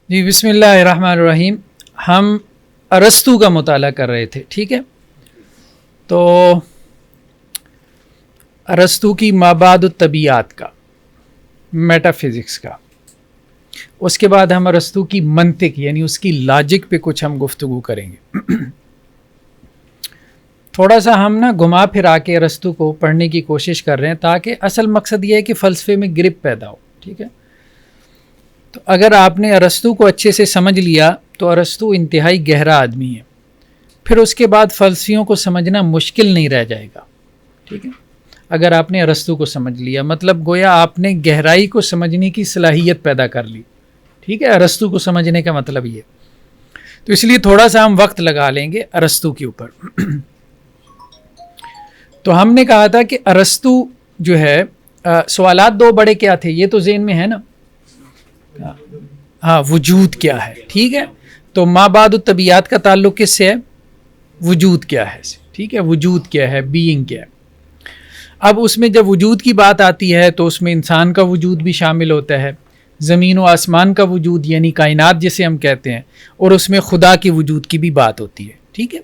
جی بسم اللہ الرحمن الرحیم. ہم ارسطو کا مطالعہ کر رہے تھے. ٹھیک ہے, تو ارسطو کی مابعد الطبیعات کا, میٹا فزکس کا, اس کے بعد ہم ارسطو کی منطق یعنی اس کی لاجک پہ کچھ ہم گفتگو کریں گے. تھوڑا سا ہم نا گھما پھرا کے ارسطو کو پڑھنے کی کوشش کر رہے ہیں تاکہ اصل مقصد یہ ہے کہ فلسفے میں گرپ پیدا ہو. ٹھیک ہے, تو اگر آپ نے ارسطو کو اچھے سے سمجھ لیا تو ارسطو انتہائی گہرا آدمی ہے, پھر اس کے بعد فلسفیوں کو سمجھنا مشکل نہیں رہ جائے گا. ٹھیک ہے, اگر آپ نے ارسطو کو سمجھ لیا مطلب گویا آپ نے گہرائی کو سمجھنے کی صلاحیت پیدا کر لی. ٹھیک ہے, ارسطو کو سمجھنے کا مطلب یہ. تو اس لیے تھوڑا سا ہم وقت لگا لیں گے ارسطو کے اوپر. تو ہم نے کہا تھا کہ ارسطو جو ہے, سوالات دو بڑے کیا تھے یہ تو ذہن میں ہے نا. ہاں, وجود کیا ہے. ٹھیک ہے, تو مابعد الطبیعات کا تعلق کس سے ہے؟ وجود کیا ہے. ٹھیک ہے, وجود کیا ہے, بینگ کیا ہے. اب اس میں جب وجود کی بات آتی ہے تو اس میں انسان کا وجود بھی شامل ہوتا ہے, زمین و آسمان کا وجود یعنی کائنات جسے ہم کہتے ہیں, اور اس میں خدا کے وجود کی بھی بات ہوتی ہے. ٹھیک ہے,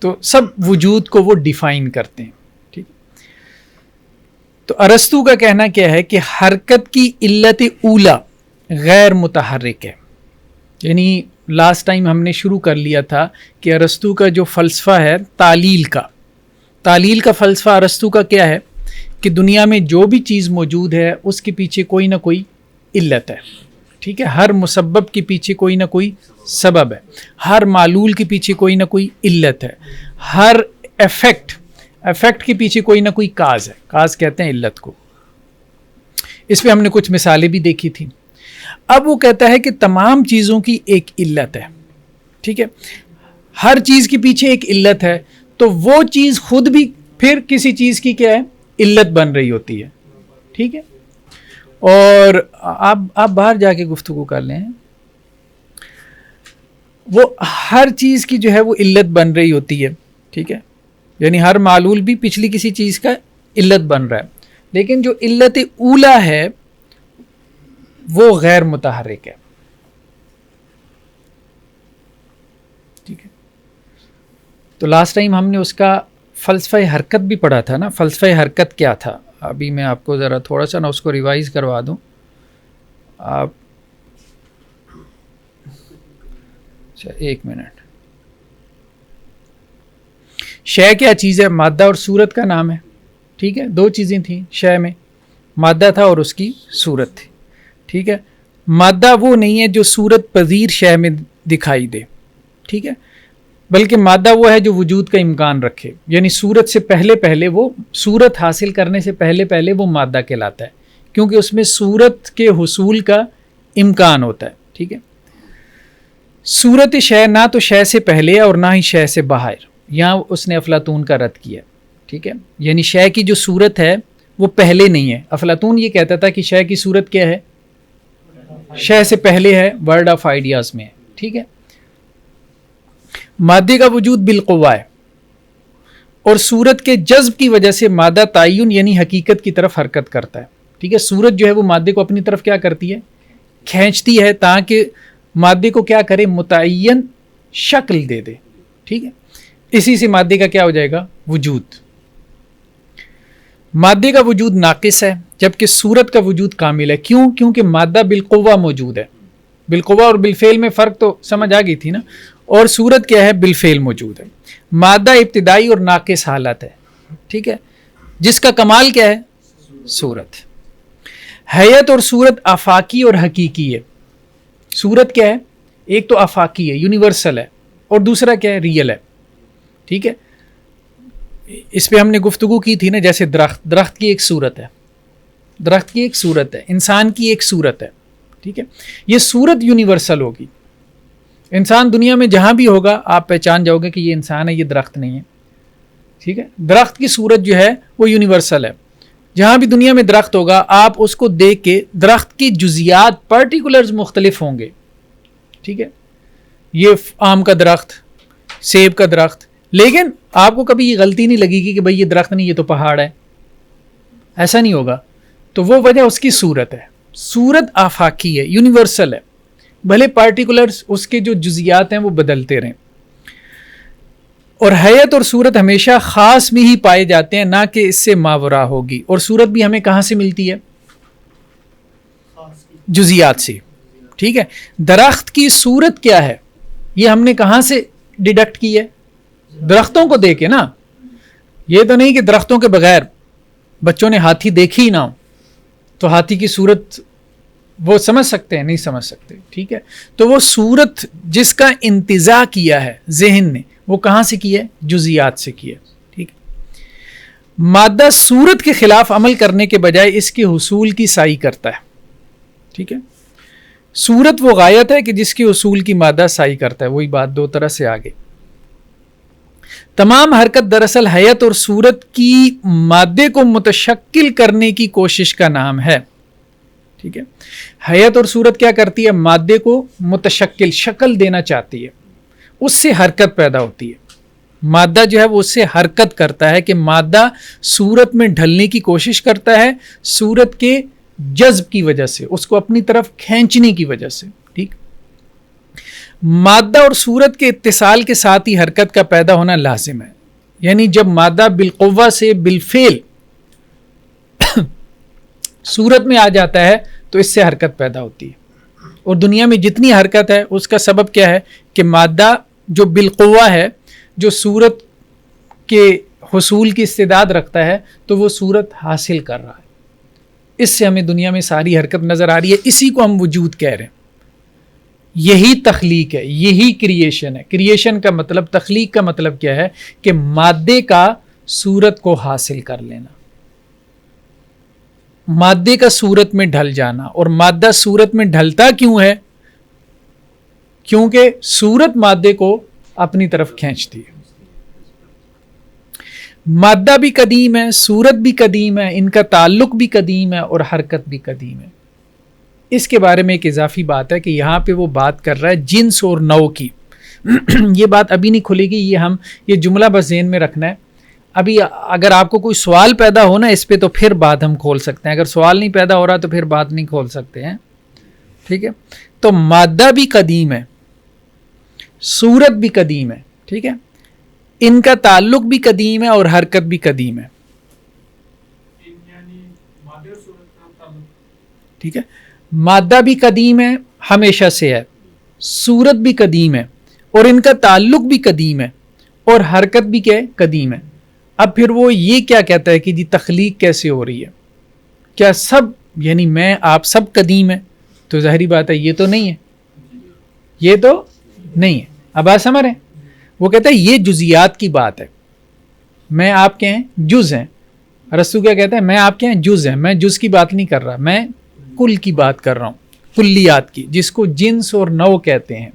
تو سب وجود کو وہ ڈیفائن کرتے ہیں. ٹھیک, تو ارسطو کا کہنا کیا ہے کہ حرکت کی علت اولا غیر متحرک ہے. یعنی لاسٹ ٹائم ہم نے شروع کر لیا تھا کہ ارسطو کا جو فلسفہ ہے تعلیل کا فلسفہ ارسطو کا کیا ہے کہ دنیا میں جو بھی چیز موجود ہے اس کے پیچھے کوئی نہ کوئی علت ہے. ٹھیک ہے, ہر مسبب کے پیچھے کوئی نہ کوئی سبب ہے, ہر معلول کے پیچھے کوئی نہ کوئی علت ہے, ہر افیکٹ کے پیچھے کوئی نہ کوئی کاز ہے. کاز کہتے ہیں علت کو. اس پہ ہم نے کچھ مثالیں بھی دیکھی تھیں. اب وہ کہتا ہے کہ تمام چیزوں کی ایک علت ہے. ٹھیک ہے, ہر چیز کے پیچھے ایک علت ہے, تو وہ چیز خود بھی پھر کسی چیز کی کیا ہے, علت بن رہی ہوتی ہے. ٹھیک ہے, اور آپ باہر جا کے گفتگو کر لیں. وہ ہر چیز کی جو ہے وہ علت بن رہی ہوتی ہے. ٹھیک ہے, یعنی ہر معلول بھی پچھلی کسی چیز کا علت بن رہا ہے, لیکن جو علت اولا ہے وہ غیر متحرک ہے. ٹھیک ہے, تو لاسٹ ٹائم ہم نے اس کا فلسفہ حرکت بھی پڑھا تھا نا. فلسفہ حرکت کیا تھا؟ ابھی میں آپ کو ذرا تھوڑا سا نا اس کو ریوائز کروا دوں. آپ اچھا ایک منٹ. شے کیا چیز ہے؟ مادہ اور صورت کا نام ہے. ٹھیک ہے, دو چیزیں تھیں شے میں, مادہ تھا اور اس کی صورت تھی. ٹھیک ہے, مادہ وہ نہیں ہے جو صورت پذیر شے میں دکھائی دے. ٹھیک ہے, بلکہ مادہ وہ ہے جو وجود کا امکان رکھے. یعنی صورت سے پہلے وہ صورت حاصل کرنے سے پہلے وہ مادہ کہلاتا ہے, کیونکہ اس میں صورت کے حصول کا امکان ہوتا ہے. ٹھیک ہے, صورت شے نہ تو شے سے پہلے اور نہ ہی شے سے باہر. یہاں اس نے افلاطون کا رد کیا. ٹھیک ہے, یعنی شے کی جو صورت ہے وہ پہلے نہیں ہے. افلاطون یہ کہتا تھا کہ شے کی صورت کیا ہے؟ شے سے پہلے ہے, ورلڈ آف آئیڈیاز میں ہے. ٹھیک ہے, مادے کا وجود بالقوہ ہے, اور صورت کے جذب کی وجہ سے مادہ تعین یعنی حقیقت کی طرف حرکت کرتا ہے. ٹھیک ہے, صورت جو ہے وہ مادے کو اپنی طرف کیا کرتی ہے؟ کھینچتی ہے, تاکہ مادے کو کیا کرے؟ متعین شکل دے دے. ٹھیک ہے, اسی سے مادے کا کیا ہو جائے گا؟ وجود. مادے کا وجود ناقص ہے جبکہ صورت کا وجود کامل ہے. کیوں؟ کیونکہ مادہ بالقوہ موجود ہے. بالقوہ اور بالفعل میں فرق تو سمجھ آ گئی تھی نا. اور صورت کیا ہے؟ بالفعل موجود ہے. مادہ ابتدائی اور ناقص حالت ہے. ٹھیک ہے, جس کا کمال کیا ہے؟ صورت. حیت اور صورت آفاقی اور حقیقی ہے. صورت کیا ہے؟ ایک تو آفاقی ہے, یونیورسل ہے, اور دوسرا کیا ہے؟ ریئل ہے. ٹھیک ہے, اس پہ ہم نے گفتگو کی تھی نا. جیسے درخت کی ایک صورت ہے, درخت کی ایک صورت ہے, انسان کی ایک صورت ہے. ٹھیک ہے, یہ صورت یونیورسل ہوگی. انسان دنیا میں جہاں بھی ہوگا آپ پہچان جاؤ گے کہ یہ انسان ہے, یہ درخت نہیں ہے. ٹھیک ہے, درخت کی صورت جو ہے وہ یونیورسل ہے. جہاں بھی دنیا میں درخت ہوگا آپ اس کو دیکھ کے درخت کی جزیات پرٹیکولرز مختلف ہوں گے. ٹھیک ہے, یہ آم کا درخت, سیب کا درخت, لیکن آپ کو کبھی یہ غلطی نہیں لگے گی کہ بھئی یہ درخت نہیں, یہ تو پہاڑ ہے. ایسا نہیں ہوگا. تو وہ وجہ اس کی صورت ہے. صورت آفاقی ہے, یونیورسل ہے. بھلے پارٹیکولرز اس کے جو جزیات ہیں وہ بدلتے رہیں. اور حیت اور صورت ہمیشہ خاص میں ہی پائے جاتے ہیں، نہ کہ اس سے ماورا ہوگی. اور صورت بھی ہمیں کہاں سے ملتی ہے؟ جزیات سے. ٹھیک ہے، درخت کی صورت کیا ہے یہ ہم نے کہاں سے ڈیڈکٹ کی ہے؟ درختوں کو دیکھے نا. یہ تو نہیں کہ درختوں کے بغیر بچوں نے ہاتھی دیکھی ہی نہ ہو تو ہاتھی کی صورت وہ سمجھ سکتے ہیں؟ نہیں سمجھ سکتے. ٹھیک ہے، تو وہ صورت جس کا انتزاع کیا ہے ذہن نے وہ کہاں سے کی ہے؟ جزیات سے کی ہے. ٹھیک ہے، مادہ صورت کے خلاف عمل کرنے کے بجائے اس کے حصول کی سعی کرتا ہے. ٹھیک ہے، صورت وہ غایت ہے کہ جس کے حصول کی مادہ سعی کرتا ہے. وہی بات دو طرح سے آگے. تمام حرکت دراصل حیت اور صورت کی مادے کو متشکل کرنے کی کوشش کا نام ہے. ٹھیک ہے، حیت اور صورت کیا کرتی ہے؟ مادے کو متشکل، شکل دینا چاہتی ہے، اس سے حرکت پیدا ہوتی ہے. مادہ جو ہے وہ اس سے حرکت کرتا ہے کہ مادہ صورت میں ڈھلنے کی کوشش کرتا ہے، صورت کے جذب کی وجہ سے، اس کو اپنی طرف کھینچنے کی وجہ سے. ٹھیک، مادہ اور صورت کے اتصال کے ساتھ ہی حرکت کا پیدا ہونا لازم ہے. یعنی جب مادہ بالقوہ سے بالفعل صورت میں آ جاتا ہے تو اس سے حرکت پیدا ہوتی ہے. اور دنیا میں جتنی حرکت ہے اس کا سبب کیا ہے؟ کہ مادہ جو بالقوہ ہے، جو صورت کے حصول کی استعداد رکھتا ہے، تو وہ صورت حاصل کر رہا ہے. اس سے ہمیں دنیا میں ساری حرکت نظر آ رہی ہے. اسی کو ہم وجود کہہ رہے ہیں. یہی تخلیق ہے، یہی کریشن ہے. کریشن کا مطلب، تخلیق کا مطلب کیا ہے؟ کہ مادے کا صورت کو حاصل کر لینا، مادے کا صورت میں ڈھل جانا. اور مادہ صورت میں ڈھلتا کیوں ہے؟ کیونکہ صورت مادے کو اپنی طرف کھینچتی ہے. مادہ بھی قدیم ہے، صورت بھی قدیم ہے، ان کا تعلق بھی قدیم ہے اور حرکت بھی قدیم ہے. اس کے بارے میں ایک اضافی بات ہے کہ یہاں پہ وہ بات کر رہا ہے جنس اور نوع کی. یہ بات ابھی نہیں کھلے گی، یہ جملہ بس ذہن میں رکھنا ہے. ابھی اگر آپ کو کوئی سوال پیدا ہونا اس پہ تو پھر بات ہم کھول سکتے ہیں. اگر سوال نہیں پیدا ہو رہا تو پھر بات نہیں کھول سکتے ہیں. ٹھیک ہے، تو مادہ بھی قدیم ہے، صورت بھی قدیم ہے. ٹھیک ہے، ان کا تعلق بھی قدیم ہے اور حرکت بھی قدیم ہے. ٹھیک ہے، مادہ بھی قدیم ہے، ہمیشہ سے ہے، صورت بھی قدیم ہے اور ان کا تعلق بھی قدیم ہے اور حرکت بھی کیا ہے؟ قدیم ہے. اب پھر وہ یہ کیا کہتا ہے کہ جی تخلیق کیسے ہو رہی ہے؟ کیا سب، یعنی میں آپ سب قدیم ہے؟ تو ظاہری بات ہے یہ تو نہیں ہے، یہ تو نہیں ہے. اب آپ سمجھ رہے ہیں؟ وہ کہتا ہے یہ جزیات کی بات ہے، میں آپ کے ہیں جز ہیں. ارسطو کیا کہتا ہے؟ میں آپ کے ہیں جز ہیں. میں جز کی بات نہیں کر رہا، میں کل کی بات کر رہا ہوں، کلیات کی، جس کو جنس اور نوع کہتے ہیں.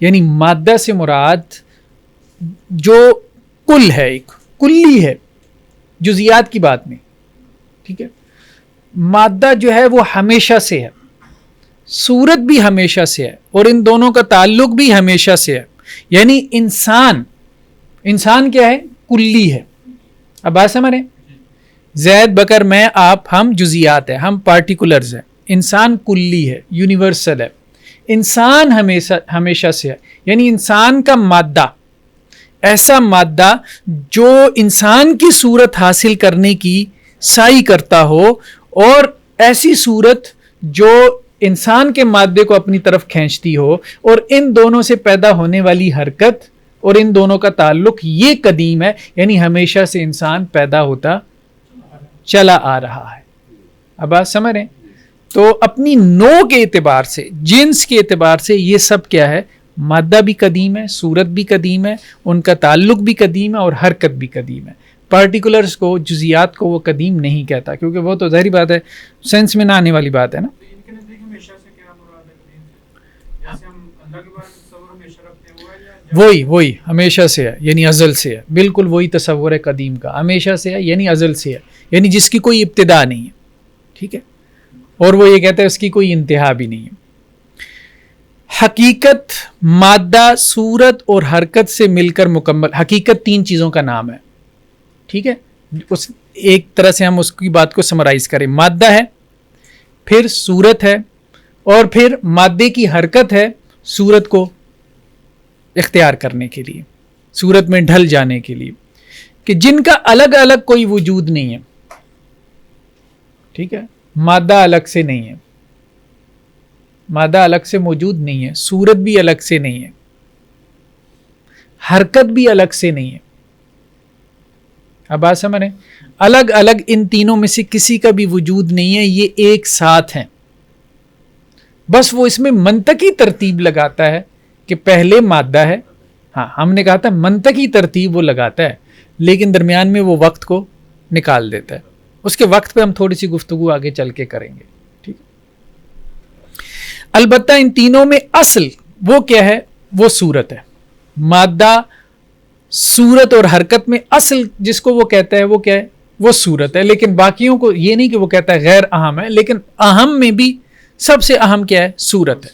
یعنی مادہ سے مراد جو کل ہے، ایک کلی ہے، جزیات کی بات نہیں. ٹھیک ہے، مادہ جو ہے وہ ہمیشہ سے ہے، صورت بھی ہمیشہ سے ہے اور ان دونوں کا تعلق بھی ہمیشہ سے ہے. یعنی انسان کیا ہے؟ کلی ہے. اب بات سمجھ رہے ہیں؟ زید، بکر، میں، آپ، ہم جزیات ہیں، ہم پارٹیکولرز ہیں. انسان کلی ہے، یونیورسل ہے. انسان ہمیشہ سے ہے. یعنی انسان کا مادہ، ایسا مادہ جو انسان کی صورت حاصل کرنے کی سعی کرتا ہو اور ایسی صورت جو انسان کے مادے کو اپنی طرف کھینچتی ہو، اور ان دونوں سے پیدا ہونے والی حرکت اور ان دونوں کا تعلق یہ قدیم ہے. یعنی ہمیشہ سے انسان پیدا ہوتا چلا آ رہا ہے. اب آپ سمجھ رہے ہیں؟ تو اپنی نوع کے اعتبار سے، جنس کے اعتبار سے یہ سب کیا ہے؟ مادہ بھی قدیم ہے، صورت بھی قدیم ہے، ان کا تعلق بھی قدیم ہے اور حرکت بھی قدیم ہے. پارٹیکولرز کو، جزیات کو وہ قدیم نہیں کہتا، کیونکہ وہ تو ظاہری بات ہے سینس میں نہ آنے والی بات ہے نا. وہی ہمیشہ سے ہے، یعنی ازل سے ہے. بالکل وہی تصور ہے قدیم کا، ہمیشہ سے ہے یعنی ازل سے ہے، یعنی جس کی کوئی ابتدا نہیں ہے. ٹھیک ہے، اور وہ یہ کہتا ہے اس کی کوئی انتہا بھی نہیں ہے. حقیقت مادہ، صورت اور حرکت سے مل کر مکمل. حقیقت تین چیزوں کا نام ہے. ٹھیک ہے، اس ایک طرح سے ہم اس کی بات کو سمرائز کریں. مادہ ہے، پھر صورت ہے اور پھر مادے کی حرکت ہے صورت کو اختیار کرنے کے لیے، صورت میں ڈھل جانے کے لیے، کہ جن کا الگ الگ کوئی وجود نہیں ہے. ٹھیک ہے، مادہ الگ سے نہیں ہے، مادہ الگ سے موجود نہیں ہے، صورت بھی الگ سے نہیں ہے، حرکت بھی الگ سے نہیں ہے. اب بات سمجھ رہے ہیں؟ الگ الگ ان تینوں میں سے کسی کا بھی وجود نہیں ہے، یہ ایک ساتھ ہیں. بس وہ اس میں منطقی ترتیب لگاتا ہے کہ پہلے مادہ ہے. ہاں ہم نے کہا تھا منطقی ترتیب وہ لگاتا ہے، لیکن درمیان میں وہ وقت کو نکال دیتا ہے. اس کے وقت پہ ہم تھوڑی سی گفتگو آگے چل کے کریں گے. ٹھیک ہے، البتہ ان تینوں میں اصل وہ کیا ہے؟ وہ صورت ہے. مادہ، صورت اور حرکت میں اصل جس کو وہ کہتا ہے وہ کیا ہے؟ وہ صورت ہے. لیکن باقیوں کو یہ نہیں کہ وہ کہتا ہے غیر اہم ہے، لیکن اہم میں بھی سب سے اہم کیا ہے؟ صورت ہے.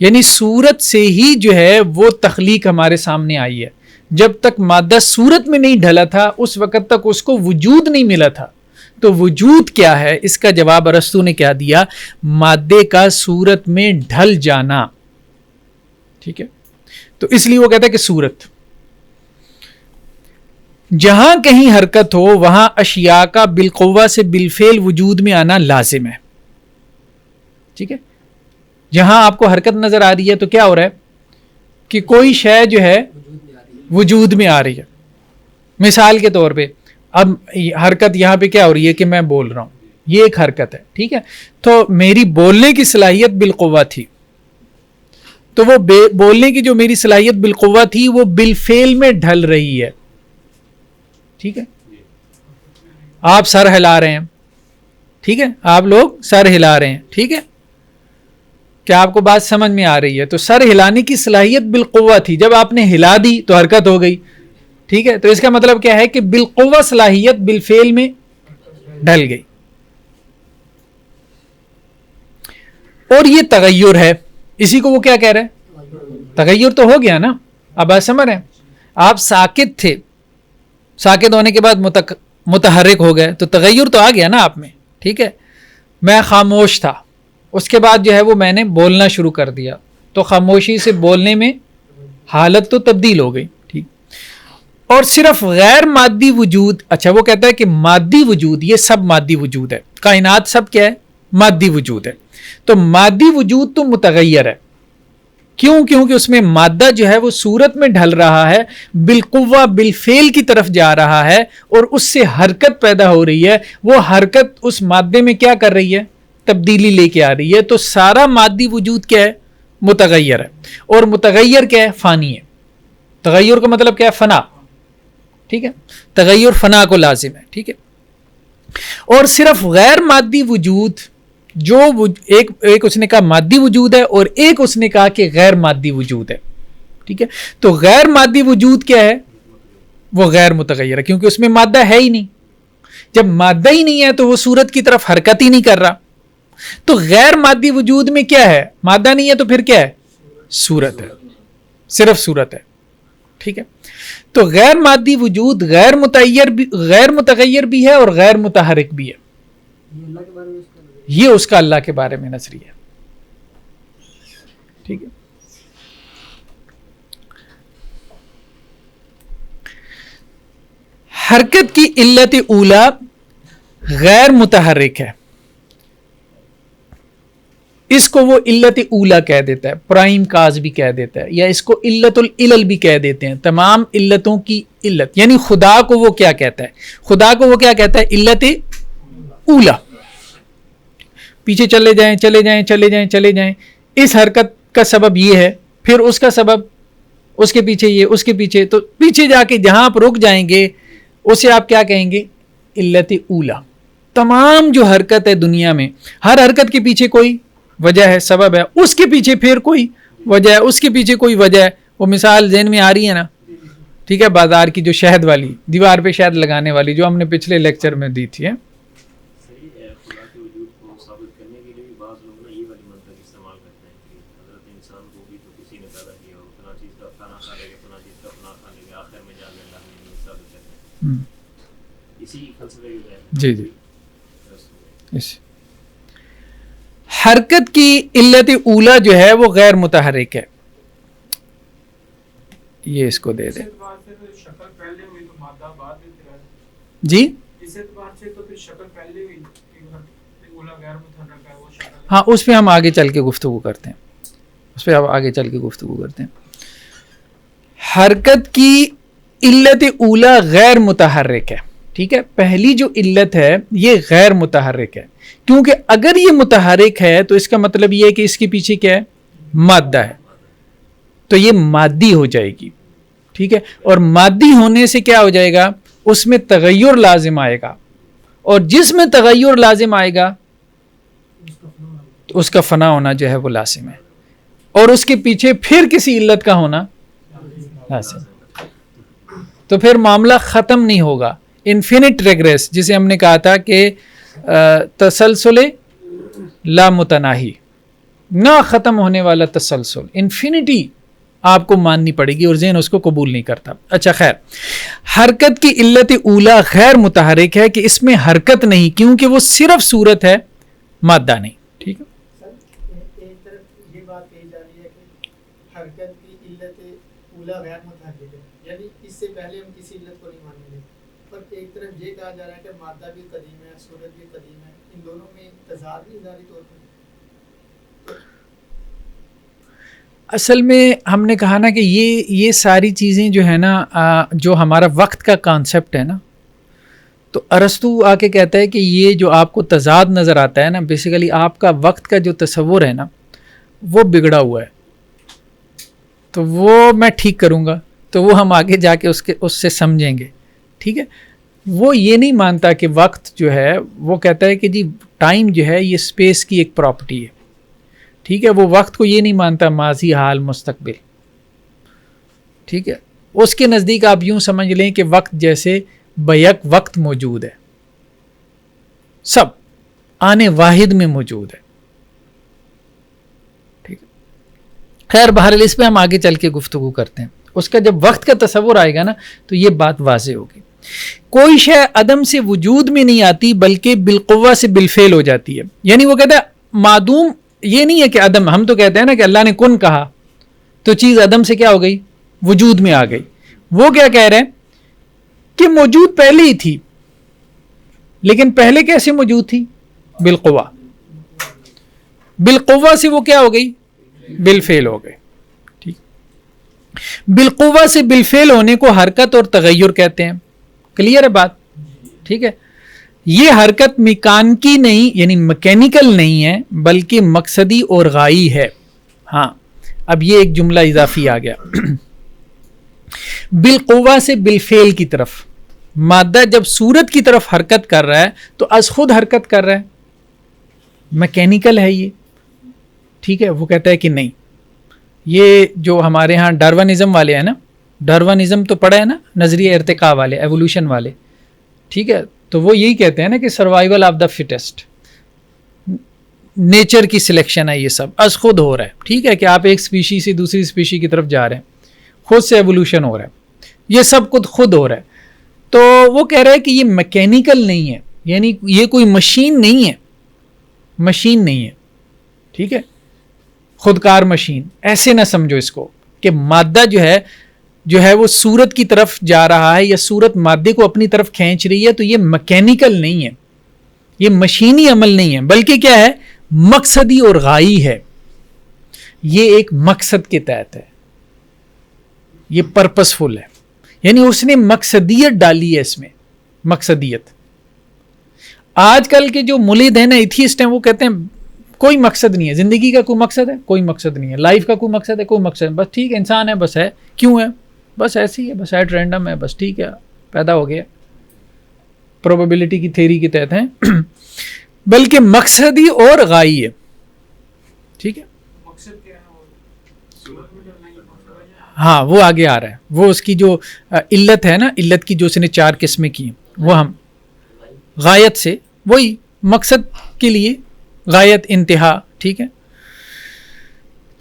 یعنی صورت سے ہی جو ہے وہ تخلیق ہمارے سامنے آئی ہے. جب تک مادہ صورت میں نہیں ڈھلا تھا اس وقت تک اس کو وجود نہیں ملا تھا. تو وجود کیا ہے؟ اس کا جواب ارسطو نے کیا دیا؟ مادے کا صورت میں ڈھل جانا. ٹھیک ہے، تو اس لیے وہ کہتا ہے کہ صورت، جہاں کہیں حرکت ہو وہاں اشیاء کا بالقوہ سے بالفعل وجود میں آنا لازم ہے. ٹھیک ہے، جہاں آپ کو حرکت نظر آ رہی ہے تو کیا ہو رہا ہے؟ کہ کوئی شے جو ہے وجود میں آ رہی ہے. مثال کے طور پہ اب حرکت یہاں پہ کیا ہو رہی ہے کہ میں بول رہا ہوں، یہ ایک حرکت ہے. ٹھیک ہے، تو میری بولنے کی صلاحیت بالقوہ تھی، تو وہ بولنے کی جو میری صلاحیت بالقوہ تھی وہ بالفعل میں ڈھل رہی ہے. ٹھیک ہے، آپ سر ہلا رہے ہیں. ٹھیک ہے، آپ لوگ سر ہلا رہے ہیں. ٹھیک ہے، کیا آپ کو بات سمجھ میں آ رہی ہے؟ تو سر ہلانے کی صلاحیت بالقوہ تھی، جب آپ نے ہلا دی تو حرکت ہو گئی. ٹھیک ہے، تو اس کا مطلب کیا ہے کہ بالقوہ صلاحیت بالفعل میں ڈھل گئی. اور یہ تغیر ہے، اسی کو وہ کیا کہہ رہے ہیں؟ تغیر تو ہو گیا نا. اب آپ سمجھ رہے ہیں، آپ ساکت تھے، ساکت ہونے کے بعد متحرک ہو گئے تو تغیر تو آ گیا نا آپ میں. ٹھیک ہے، میں خاموش تھا، اس کے بعد جو ہے وہ میں نے بولنا شروع کر دیا، تو خاموشی سے بولنے میں حالت تو تبدیل ہو گئی. ٹھیک، اور صرف غیر مادی وجود، اچھا وہ کہتا ہے کہ مادی وجود، یہ سب مادی وجود ہے، کائنات سب کیا ہے؟ مادی وجود ہے. تو مادی وجود تو متغیر ہے. کیوں؟ کیونکہ اس میں مادہ جو ہے وہ صورت میں ڈھل رہا ہے، بالقوہ بالفعل کی طرف جا رہا ہے، اور اس سے حرکت پیدا ہو رہی ہے. وہ حرکت اس مادے میں کیا کر رہی ہے؟ تبدیلی لے کے آ رہی ہے. تو سارا مادی وجود کیا ہے؟ متغیر ہے. اور متغیر کیا ہے؟ فانی ہے. تغیر کا مطلب کیا ہے؟ فنا. ٹھیک ہے، تغیر فنا کو لازم ہے. ٹھیک ہے، اور صرف غیر مادی وجود جو ایک اس نے کہا مادی وجود ہے، اور ایک اس نے کہا کہ غیر مادی وجود ہے. ٹھیک ہے، تو غیر مادی وجود کیا ہے؟ وہ غیر متغیر ہے، کیونکہ اس میں مادہ ہے ہی نہیں. جب مادہ ہی نہیں ہے تو وہ صورت کی طرف حرکت ہی نہیں کر رہا. تو غیر مادی وجود میں کیا ہے؟ مادہ نہیں ہے تو پھر کیا ہے؟ صورت ہے، صرف صورت ہے. ٹھیک ہے، تو غیر مادی وجود غیر متغیر بھی ہے اور غیر متحرک بھی ہے. یہ اس کا اللہ کے بارے میں نظریہ ہے. ٹھیک ہے، حرکت کی علت اولا غیر متحرک ہے، اس کو وہ علت اولا کہہ دیتا ہے، پرائم کاز بھی کہہ دیتا ہے، یا اس کو علت العلل بھی کہہ دیتے ہیں، تمام علتوں کی علت. یعنی خدا کو وہ کیا کہتا ہے؟ خدا کو وہ کیا کہتا ہے؟ علت اولا. پیچھے چلے جائیں چلے جائیں چلے جائیں چلے جائیں، اس حرکت کا سبب یہ ہے، پھر اس کا سبب اس کے پیچھے یہ، اس کے پیچھے، تو پیچھے جا کے جہاں آپ رک جائیں گے اسے آپ کیا کہیں گے؟ علت اولا. تمام جو حرکت ہے دنیا میں، ہر حرکت کے پیچھے کوئی وجہ ہے، سبب ہے، اس کے پیچھے پھر کوئی وجہ ہے، اس کے پیچھے کوئی وجہ ہے. وہ مثال ذہن میں آ رہی ہے نا؟ ٹھیک ہے، بازار کی جو شہد والی، دیوار پہ شہد لگانے والی، جو ہم نے پچھلے لیکچر میں دی تھی. جی جی، حرکت کی علت اولا جو ہے وہ غیر متحرک ہے. یہ اس کو دے دیں جی. ہاں اس پہ ہم آگے چل کے گفتگو کرتے ہیں. حرکت کی علت اولا غیر متحرک ہے. ٹھیک ہے, پہلی جو علت ہے یہ غیر متحرک ہے, کیونکہ اگر یہ متحرک ہے تو اس کا مطلب یہ ہے کہ اس کے پیچھے کیا ہے, مادہ ہے, تو یہ مادی ہو جائے گی. ٹھیک ہے, اور مادی ہونے سے کیا ہو جائے گا, اس میں تغیر لازم آئے گا, اور جس میں تغیر لازم آئے گا تو اس کا فنا ہونا جو ہے وہ لازم ہے, اور اس کے پیچھے پھر کسی علت کا ہونا لازم, تو پھر معاملہ ختم نہیں ہوگا. انفینٹ ریگریس جسے ہم نے کہا تھا کہ تسلسل لا متناہی, نہ ختم ہونے والا تسلسل, انفینٹی آپ کو ماننی پڑے گی اور ذہن اس کو قبول نہیں کرتا. اچھا خیر, حرکت کی علت اولا غیر متحرک ہے کہ اس میں حرکت نہیں, کیونکہ وہ صرف صورت ہے, مادہ نہیں. ٹھیک ہے, ایک طرف یہ بات کہی جا رہی ہے کہ حرکت کی علت اولا غیر متحرک ہے, یعنی اس سے پہلے ہم کسی علت کو نہیں مانیں گے, پر ایک طرف یہ کہا جا رہا ہے کہ مادہ بھی قدیم ہے, صورت بھی قدیم ہے, ان دونوں میں تضاد نہیں ظاہری طور پر. اصل میں ہم نے کہا نا کہ یہ ساری چیزیں جو ہے نا, جو ہمارا وقت کا کانسیپٹ ہے نا, تو ارسطو آ کے کہتا ہے کہ یہ جو آپ کو تضاد نظر آتا ہے نا, بیسیکلی آپ کا وقت کا جو تصور ہے نا وہ بگڑا ہوا ہے, تو وہ میں ٹھیک کروں گا, تو وہ ہم آگے جا کے اس سے سمجھیں گے. ٹھیک ہے, وہ یہ نہیں مانتا کہ وقت جو ہے, وہ کہتا ہے کہ جی ٹائم جو ہے یہ اسپیس کی ایک پراپرٹی ہے. ٹھیک ہے, وہ وقت کو یہ نہیں مانتا ماضی, حال, مستقبل. ٹھیک ہے, اس کے نزدیک آپ یوں سمجھ لیں کہ وقت جیسے بیک وقت موجود ہے, سب آنے واحد میں موجود ہے. ٹھیک ہے, خیر بہرحال اس پہ ہم آگے چل کے گفتگو کرتے ہیں. اس کا جب وقت کا تصور آئے گا نا تو یہ بات واضح ہوگی. کوئی شے عدم سے وجود میں نہیں آتی بلکہ بالقوہ سے بالفعل ہو جاتی ہے. یعنی وہ کہتا ہے معدوم یہ نہیں ہے کہ عدم, ہم تو کہتے ہیں نا کہ اللہ نے کن کہا تو چیز عدم سے کیا ہو گئی, وجود میں آ گئی. وہ کیا کہہ رہے ہیں کہ موجود پہلے ہی تھی, لیکن پہلے کیسے موجود تھی, بالقوہ. بالقوہ سے وہ کیا ہو گئی, بالفعل ہو گئے. ٹھیک, بالقوہ سے بالفعل ہونے کو حرکت اور تغیر کہتے ہیں. کلیئر ہے بات. ٹھیک ہے, یہ حرکت میکانکی نہیں, یعنی میکینیکل نہیں ہے, بلکہ مقصدی اور غائی ہے. ہاں اب یہ ایک جملہ اضافی آ گیا. بالقوہ سے بالفعل کی طرف, مادہ جب صورت کی طرف حرکت کر رہا ہے تو از خود حرکت کر رہا ہے, میکینیکل ہے یہ. ٹھیک ہے, وہ کہتا ہے کہ نہیں, یہ جو ہمارے ہاں ڈارونزم والے ہیں نا, ڈارونزم تو پڑھا ہے نا, نظریہ ارتقاء والے, ایوولوشن والے. ٹھیک ہے, تو وہ یہی کہتے ہیں نا کہ survival of the fittest, nature کی سلیکشن ہے, یہ سب از خود ہو رہا ہے. ٹھیک ہے, کہ آپ ایک اسپیشی سے دوسری اسپیشی کی طرف جا رہے ہیں, خود سے ایوولوشن ہو رہا ہے, یہ سب خود ہو رہا ہے. تو وہ کہہ رہا ہے کہ یہ میکینیکل نہیں ہے, یعنی یہ کوئی مشین نہیں ہے, مشین نہیں ہے. ٹھیک ہے, خودکار مشین ایسے نہ سمجھو اس کو کہ مادہ جو ہے وہ صورت کی طرف جا رہا ہے یا صورت مادے کو اپنی طرف کھینچ رہی ہے, تو یہ میکینیکل نہیں ہے, یہ مشینی عمل نہیں ہے, بلکہ کیا ہے, مقصدی اور غائی ہے. یہ ایک مقصد کے تحت ہے, یہ پرپسفل ہے, یعنی اس نے مقصدیت ڈالی ہے اس میں, مقصدیت. آج کل کے جو ملحد ہیں نا, ایتھیسٹ ہیں, وہ کہتے ہیں کوئی مقصد نہیں ہے, زندگی کا کوئی مقصد ہے, کوئی مقصد نہیں ہے, لائف کا کوئی مقصد ہے, کوئی مقصد نہیں, بس ٹھیک ہے انسان ہے, بس ہے, کیوں ہے, بس ایسی ہے, بس ایٹ رینڈم ہے, بس ٹھیک ہے پیدا ہو گیا, پروبیبلٹی کی تھیوری کے تحت ہیں. بلکہ مقصدی اور غائی ہے. ٹھیک ہے, ہاں وہ آگے آ رہا ہے, وہ اس کی جو علت ہے نا, علت کی جو اس نے 4 قسمیں کی, وہ ہم غایت سے, وہی مقصد کے لیے غایت, انتہا. ٹھیک ہے,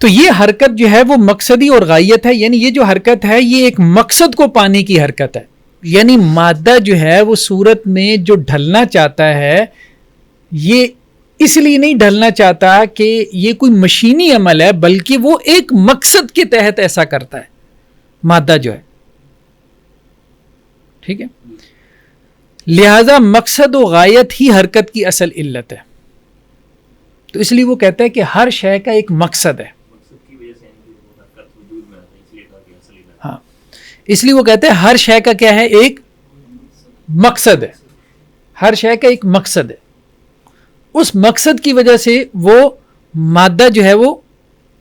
تو یہ حرکت جو ہے وہ مقصدی اور غایت ہے, یعنی یہ جو حرکت ہے یہ ایک مقصد کو پانے کی حرکت ہے. یعنی مادہ جو ہے وہ صورت میں جو ڈھلنا چاہتا ہے, یہ اس لیے نہیں ڈھلنا چاہتا کہ یہ کوئی مشینی عمل ہے، بلکہ وہ ایک مقصد کے تحت ایسا کرتا ہے مادہ جو ہے، ٹھیک ہے. لہذا مقصد و غایت ہی حرکت کی اصل علت ہے. تو اس لیے وہ کہتا ہے کہ ہر شے کا ایک مقصد ہے. ہاں، اس لیے وہ کہتے ہیں ہر شے کا کیا ہے، ایک مقصد ہے. ہر شے کا ایک مقصد ہے. اس مقصد کی وجہ سے وہ مادہ جو ہے وہ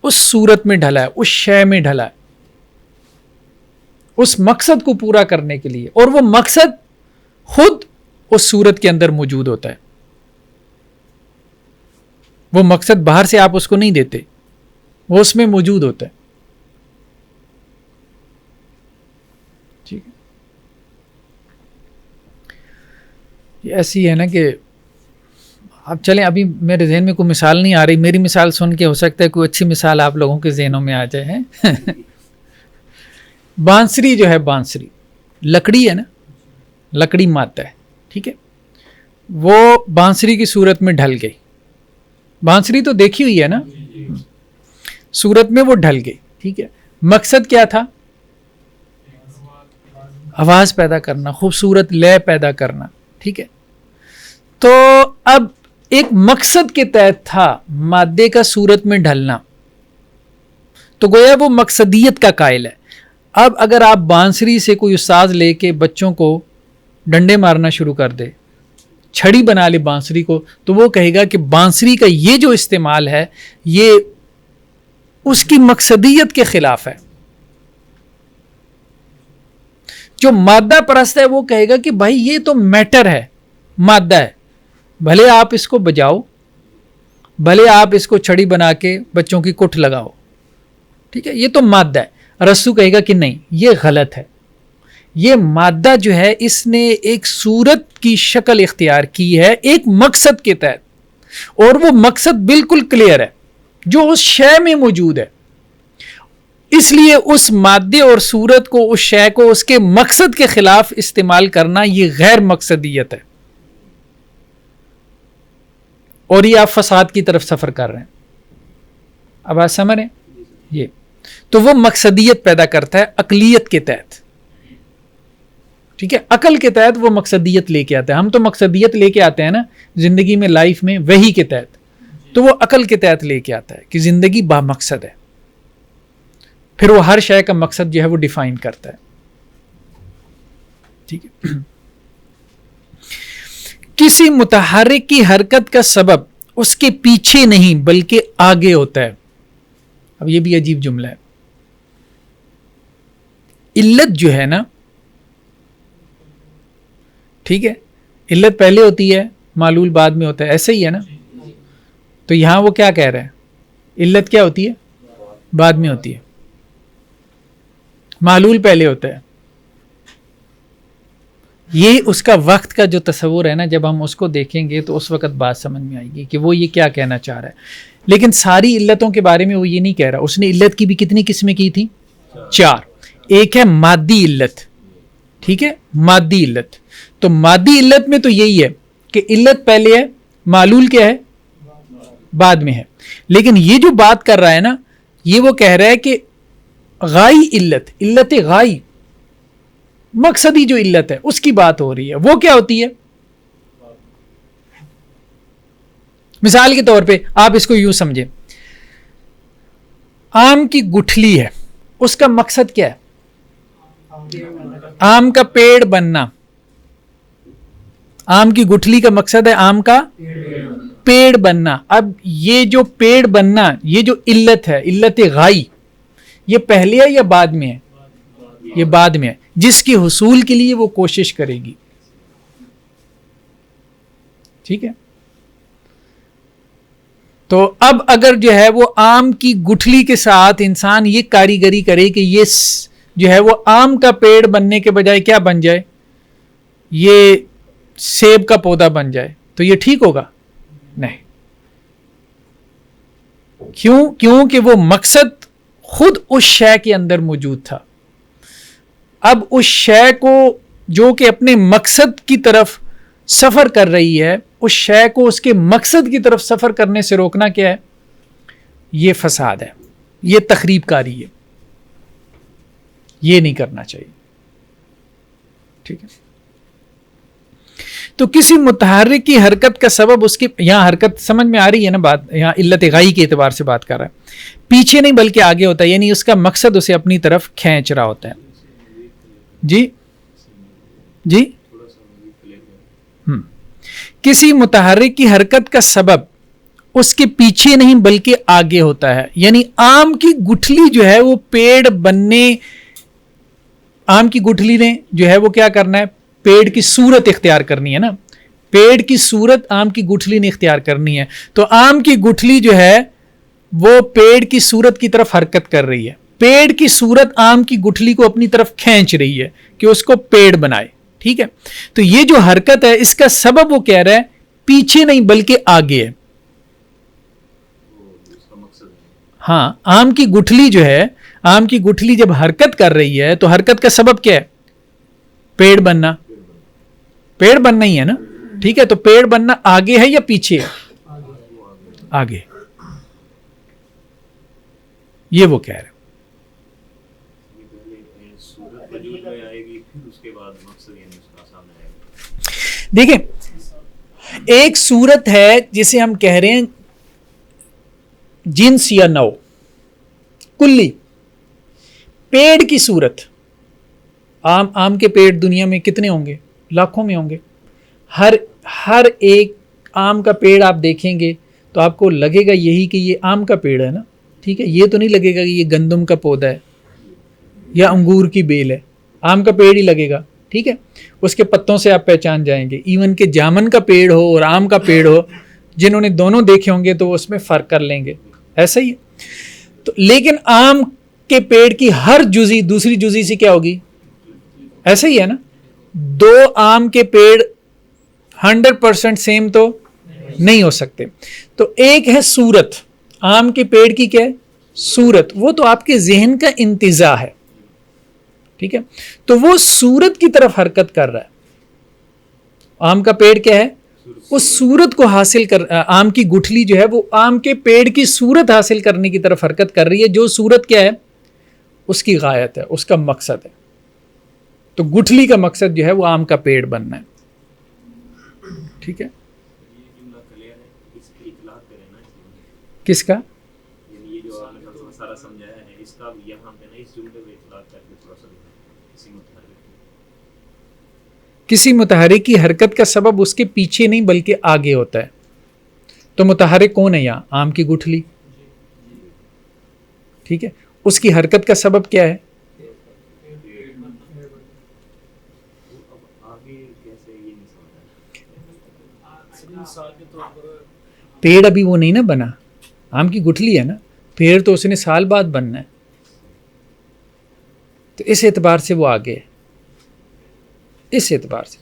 اس صورت میں ڈھلا ہے، اس شے میں ڈھلا ہے، اس مقصد کو پورا کرنے کے لیے. اور وہ مقصد خود اس صورت کے اندر موجود ہوتا ہے. وہ مقصد باہر سے آپ اس کو نہیں دیتے، وہ اس میں موجود ہوتا ہے. ٹھیک ہے. یہ ایسی ہے نا کہ اب چلیں، ابھی میرے ذہن میں کوئی مثال نہیں آ رہی. میری مثال سن کے ہو سکتا ہے کوئی اچھی مثال آپ لوگوں کے ذہنوں میں آ جائے. بانسری جو ہے، بانسری لکڑی ہے نا، لکڑی مادہ ہے، ٹھیک ہے. وہ بانسری کی صورت میں ڈھل گئی. بانسری تو دیکھی ہوئی ہے نا، صورت میں وہ ڈھل گئی، ٹھیک ہے. مقصد کیا تھا؟ آواز پیدا کرنا، خوبصورت لے پیدا کرنا، ٹھیک ہے. تو اب ایک مقصد کے تحت تھا مادے کا صورت میں ڈھلنا، تو گویا وہ مقصدیت کا قائل ہے. اب اگر آپ بانسری سے کوئی استاذ لے کے بچوں کو ڈنڈے مارنا شروع کر دے، چھڑی بنا لے بانسری کو، تو وہ کہے گا کہ بانسری کا یہ جو استعمال ہے یہ اس کی مقصدیت کے خلاف ہے. جو مادہ پرست ہے وہ کہے گا کہ بھائی یہ تو میٹر ہے، مادہ ہے، بھلے آپ اس کو بجاؤ، بھلے آپ اس کو چھڑی بنا کے بچوں کی کٹ لگاؤ، ٹھیک ہے، یہ تو مادہ ہے. رسو کہے گا کہ نہیں، یہ غلط ہے. یہ مادہ جو ہے اس نے ایک صورت کی شکل اختیار کی ہے ایک مقصد کے تحت، اور وہ مقصد بالکل کلیئر ہے جو اس شے میں موجود ہے. اس لیے اس مادے اور صورت کو، اس شے کو اس کے مقصد کے خلاف استعمال کرنا یہ غیر مقصدیت ہے. اور یہ آپ فساد کی طرف سفر کر رہے ہیں. اب آپ سمجھ رہے ہیں؟ یہ تو وہ مقصدیت پیدا کرتا ہے عقلیت کے تحت، ٹھیک ہے. عقل کے تحت وہ مقصدیت لے کے آتا ہے. ہم تو مقصدیت لے کے آتے ہیں نا زندگی میں، لائف میں، وحی کے تحت. تو وہ عقل کے تحت لے کے آتا ہے کہ زندگی با مقصد ہے. پھر وہ ہر شے کا مقصد جو ہے وہ ڈیفائن کرتا ہے، ٹھیک ہے. کسی متحرک کی حرکت کا سبب اس کے پیچھے نہیں بلکہ آگے ہوتا ہے. اب یہ بھی عجیب جملہ ہے. علت جو ہے نا، ٹھیک ہے، علت پہلے ہوتی ہے، معلول بعد میں ہوتا ہے، ایسے ہی ہے نا. تو یہاں وہ کیا کہہ رہے ہیں؟ علت کیا ہوتی ہے؟ بعد میں ہوتی ہے. معلول پہلے ہوتا ہے. یہ اس کا وقت کا جو تصور ہے نا، جب ہم اس کو دیکھیں گے تو اس وقت بات سمجھ میں آئے گی کہ وہ یہ کیا کہنا چاہ رہا ہے. لیکن ساری علتوں کے بارے میں وہ یہ نہیں کہہ رہا. اس نے علت کی بھی کتنی قسمیں کی تھی؟ 4. ایک ہے مادی علت، ٹھیک ہے، مادی علت. تو مادی علت میں تو یہی ہے کہ علت پہلے ہے، معلول کیا ہے؟ بعد میں ہے. لیکن یہ جو بات کر رہا ہے نا، یہ وہ کہہ رہا ہے کہ غائی علت، علت غائی، مقصدی جو علت ہے اس کی بات ہو رہی ہے. وہ کیا ہوتی ہے؟ مثال کے طور پہ آپ اس کو یوں سمجھیں، آم کی گٹھلی ہے، اس کا مقصد کیا ہے؟ آم کا پیڑ بننا. آم کی گٹھلی کا مقصد ہے آم کا پیڑ بننا. اب یہ جو پیڑ بننا، یہ جو علت ہے، علت غائی، یہ پہلے ہے یا بعد میں ہے؟ یہ بعد میں ہے، جس کے حصول کے لیے وہ کوشش کرے گی، ٹھیک ہے. تو اب اگر جو ہے وہ آم کی گٹھلی کے ساتھ انسان یہ کاریگری کرے کہ یہ جو ہے وہ آم کا پیڑ بننے کے بجائے کیا بن جائے؟ یہ سیب کا پودا بن جائے، تو یہ ٹھیک ہوگا؟ نہیں. کیوں کہ وہ مقصد خود اس شے کے اندر موجود تھا. اب اس شے کو جو کہ اپنے مقصد کی طرف سفر کر رہی ہے، اس شے کو اس کے مقصد کی طرف سفر کرنے سے روکنا کیا ہے؟ یہ فساد ہے، یہ تخریب کاری ہے، یہ نہیں کرنا چاہیے. ٹھیک ہے. تو کسی متحرک کی حرکت کا سبب اس کی، یہاں حرکت سمجھ میں آ رہی ہے نا بات، یہاں علت غائی کے اعتبار سے بات کر رہا ہے، پیچھے نہیں بلکہ آگے ہوتا ہے، یعنی اس کا مقصد اسے اپنی طرف کھینچ رہا ہوتا ہے. جی جی کسی متحرک کی حرکت کا سبب اس کے پیچھے نہیں بلکہ آگے ہوتا ہے. یعنی آم کی گٹھلی جو ہے وہ پیڑ بننے، آم کی گٹھلی نے جو ہے وہ کیا کرنا ہے؟ پیڑ کی صورت اختیار کرنی ہے نا، پیڑ کی صورت آم کی گٹھلی نے اختیار کرنی ہے. تو آم کی گٹھلی جو ہے وہ پیڑ کی صورت کی طرف حرکت کر رہی ہے، پیڑ کی صورت آم کی گٹھلی کو اپنی طرف کھینچ رہی ہے کہ اس کو پیڑ بنائے. ٹھیک ہے. تو یہ جو حرکت ہے اس کا سبب وہ کہہ رہا ہے پیچھے نہیں بلکہ آگے ہے. ہاں آم کی گٹھلی جو ہے، آم کی گٹھلی جب حرکت کر رہی ہے تو حرکت کا سبب کیا ہے؟ پیڑ بننا، پیڑ بننا ہی ہے نا. ٹھیک ہے. تو پیڑ بننا آگے ہے یا پیچھے ہے؟ آگے. یہ وہ کہہ رہے ہیں. دیکھیں ایک صورت ہے جسے ہم کہہ رہے ہیں جنس یا نو، کلی پیڑ کی صورت. آم کے پیڑ دنیا میں کتنے ہوں گے؟ لاکھوں میں ہوں گے. ہر ایک آم کا پیڑ آپ دیکھیں گے تو آپ کو لگے گا یہی کہ یہ آم کا پیڑ ہے نا. ٹھیک ہے. یہ تو نہیں لگے گا کہ یہ گندم کا پودا ہے یا انگور کی بیل ہے، آم کا پیڑ ہی لگے گا. ٹھیک ہے. اس کے پتوں سے آپ پہچان جائیں گے. ایون کہ جامن کا پیڑ ہو اور آم کا پیڑ ہو، جنہوں نے دونوں دیکھے ہوں گے تو اس میں فرق کر لیں گے. ایسا ہی ہے. تو لیکن آم کے پیڑ کی ہر جزی دوسری جزی سے کیا ہوگی؟ ایسا ہی ہے نا. دو آم کے پیڑ 100% سیم تو نہیں ہو سکتے. تو ایک ہے صورت، آم کے پیڑ کی کیا ہے؟ صورت. وہ تو آپ کے ذہن کا انتزاع ہے. ٹھیک ہے. تو وہ صورت کی طرف حرکت کر رہا ہے. آم کا پیڑ کیا ہے؟ اس صورت کو حاصل کر، آم کی گٹھلی جو ہے وہ آم کے پیڑ کی صورت حاصل کرنے کی طرف حرکت کر رہی ہے. جو صورت کیا ہے؟ اس کی غایت ہے، اس کا مقصد ہے. تو گٹھلی کا مقصد جو ہے وہ آم کا پیڑ بننا ہے. ٹھیک ہے. کس کا؟ کسی متحرک کی حرکت کا سبب اس کے پیچھے نہیں بلکہ آگے ہوتا ہے. تو متحرک کون ہے یہاں؟ آم کی گٹھلی. ٹھیک ہے. اس کی حرکت کا سبب کیا ہے؟ پیڑ ابھی وہ نہیں نا بنا، آم کی گٹھلی ہے نا. پیڑ تو اس نے سال بعد بننا ہے. تو اس اعتبار سے وہ آگے ہے. اس اعتبار سے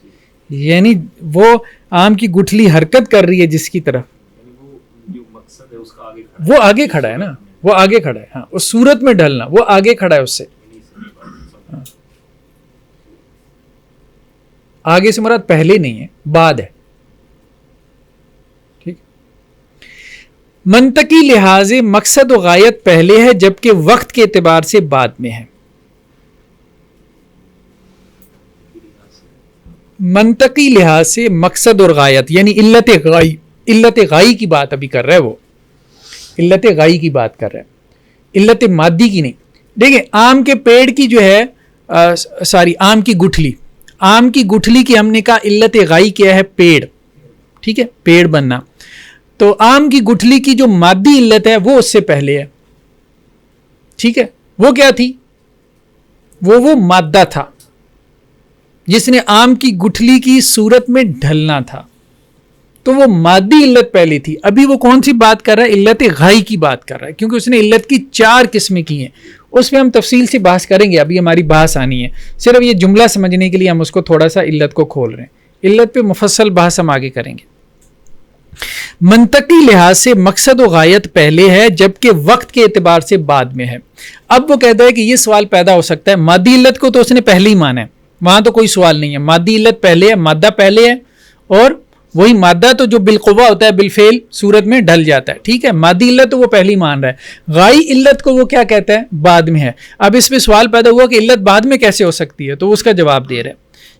یعنی وہ آم کی گٹھلی حرکت کر رہی ہے جس کی طرف، وہ آگے کھڑا ہے نا. وہ آگے کھڑا ہے. ہاں. اس صورت میں ڈھلنا، وہ آگے کھڑا ہے اس سے. ہاں. آگے سے مراد پہلے نہیں ہے، بعد ہے. ٹھیک. منطقی لحاظ مقصد و غایت پہلے ہے جبکہ وقت کے اعتبار سے بعد میں ہے. منطقی لحاظ سے مقصد اور غایت یعنی علت غائی، علت غائی کی بات ابھی کر رہا ہے. وہ علت غائی کی بات کر رہا ہے، علت مادی کی نہیں. دیکھیں آم کے پیڑ کی جو ہے آم کی گٹھلی، آم کی گٹھلی کی ہم نے کہا علت غائی کیا ہے؟ پیڑ. ٹھیک ہے. پیڑ بننا. تو آم کی گٹھلی کی جو مادی علت ہے وہ اس سے پہلے ہے. ٹھیک ہے. وہ کیا تھی؟ وہ مادہ تھا جس نے آم کی گٹھلی کی صورت میں ڈھلنا تھا. تو وہ مادی علت پہلی تھی. ابھی وہ کون سی بات کر رہا ہے؟ علت غائی کی بات کر رہا ہے، کیونکہ اس نے علت کی 4 قسمیں کی ہیں. اس میں ہم تفصیل سے بحث کریں گے. ابھی ہماری بحث آنی ہے. صرف یہ جملہ سمجھنے کے لیے ہم اس کو تھوڑا سا علت کو کھول رہے ہیں. علت پہ مفصل بحث ہم آگے کریں گے. منطقی لحاظ سے مقصد و غایت پہلے ہے جبکہ وقت کے اعتبار سے بعد میں ہے. اب وہ کہتا ہے کہ یہ سوال پیدا ہو سکتا ہے، مادی علت کو تو اس نے پہلے ہی مانا ہے، وہاں تو کوئی سوال نہیں ہے. مادی علت پہلے ہے، مادہ پہلے ہے، اور وہی مادہ تو جو بالقوہ ہوتا ہے بالفعل صورت میں ڈھل جاتا ہے. ٹھیک ہے, مادی علت تو وہ پہلی مان رہا ہے, غائی علت کو وہ کیا کہتا ہے, بعد میں ہے. اب اس پہ سوال پیدا ہوا کہ علت بعد میں کیسے ہو سکتی ہے, تو اس کا جواب دے رہے ہیں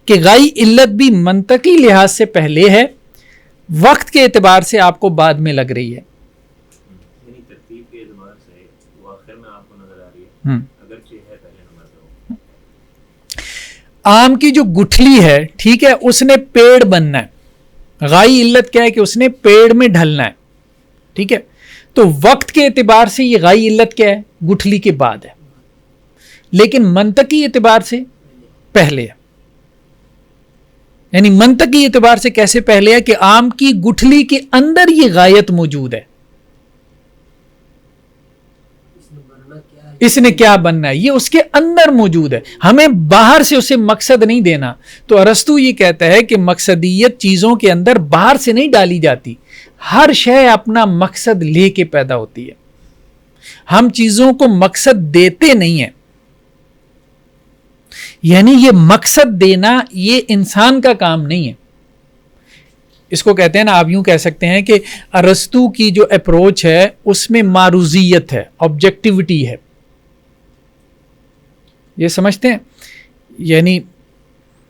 کہ غائی علت بھی منطقی لحاظ سے پہلے ہے, وقت کے اعتبار سے آپ کو بعد میں لگ رہی ہے. ترتیب کے اعتبار سے وہ آخر میں آپ کو نظر آ رہی ہے, اگرچہ ہے پہلے نمبر پہ. آم کی جو گٹھلی ہے, ٹھیک ہے, اس نے پیڑ بننا ہے. غائی علت کیا ہے کہ اس نے پیڑ میں ڈھلنا ہے. ٹھیک ہے, تو وقت کے اعتبار سے یہ غائی علت کیا ہے, گٹھلی کے بعد ہے, لیکن منطقی اعتبار سے پہلے ہے. یعنی منطقی اعتبار سے کیسے پہلے ہے کہ آم کی گٹھلی کے اندر یہ غایت موجود ہے, اس نے کیا بننا ہے یہ اس کے اندر موجود ہے, ہمیں باہر سے اسے مقصد نہیں دینا. تو ارسطو یہ کہتا ہے کہ مقصدیت چیزوں کے اندر باہر سے نہیں ڈالی جاتی, ہر شے اپنا مقصد لے کے پیدا ہوتی ہے. ہم چیزوں کو مقصد دیتے نہیں ہیں, یعنی یہ مقصد دینا یہ انسان کا کام نہیں ہے. اس کو کہتے ہیں نا, آپ یوں کہہ سکتے ہیں کہ ارسطو کی جو اپروچ ہے اس میں معروضیت ہے, آبجیکٹیوٹی ہے. یہ سمجھتے ہیں, یعنی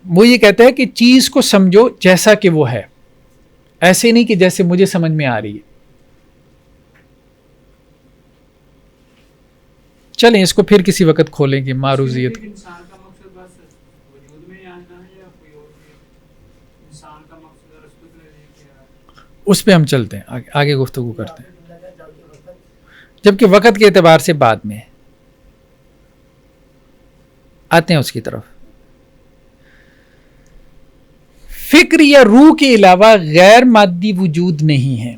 وہ یہ کہتا ہے کہ چیز کو سمجھو جیسا کہ وہ ہے, ایسے نہیں کہ جیسے مجھے سمجھ میں آ رہی ہے. چلیں اس کو پھر کسی وقت کھولیں گے معروضیت. انسان کا مقصد بس وجود میں آنا ہے یا کوئی اور انسان کا مقصد ارسطو نے کیا, اس پہ ہم چلتے ہیں, آگے گفتگو کرتے ہیں. جبکہ وقت کے اعتبار سے بعد میں آتے ہیں اس کی طرف. فکر یا روح کے علاوہ غیر مادی وجود نہیں ہے.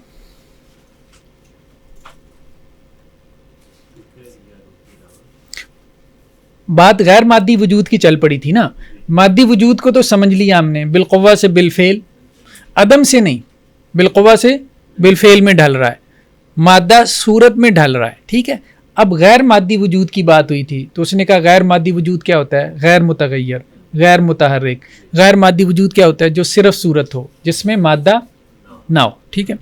بات غیر مادی وجود کی چل پڑی تھی نا, مادی وجود کو تو سمجھ لیا ہم نے, بالقوہ سے بالفعل, عدم سے نہیں, بالقوہ سے بالفعل میں ڈھل رہا ہے, مادہ صورت میں ڈھل رہا ہے. ٹھیک ہے, اب غیر مادی وجود کی بات ہوئی تھی تو اس نے کہا غیر مادی وجود کیا ہوتا ہے, غیر متغیر, غیر متحرک. غیر مادی وجود کیا ہوتا ہے, جو صرف صورت ہو, جس میں مادہ نہ ہو. ٹھیک ہے,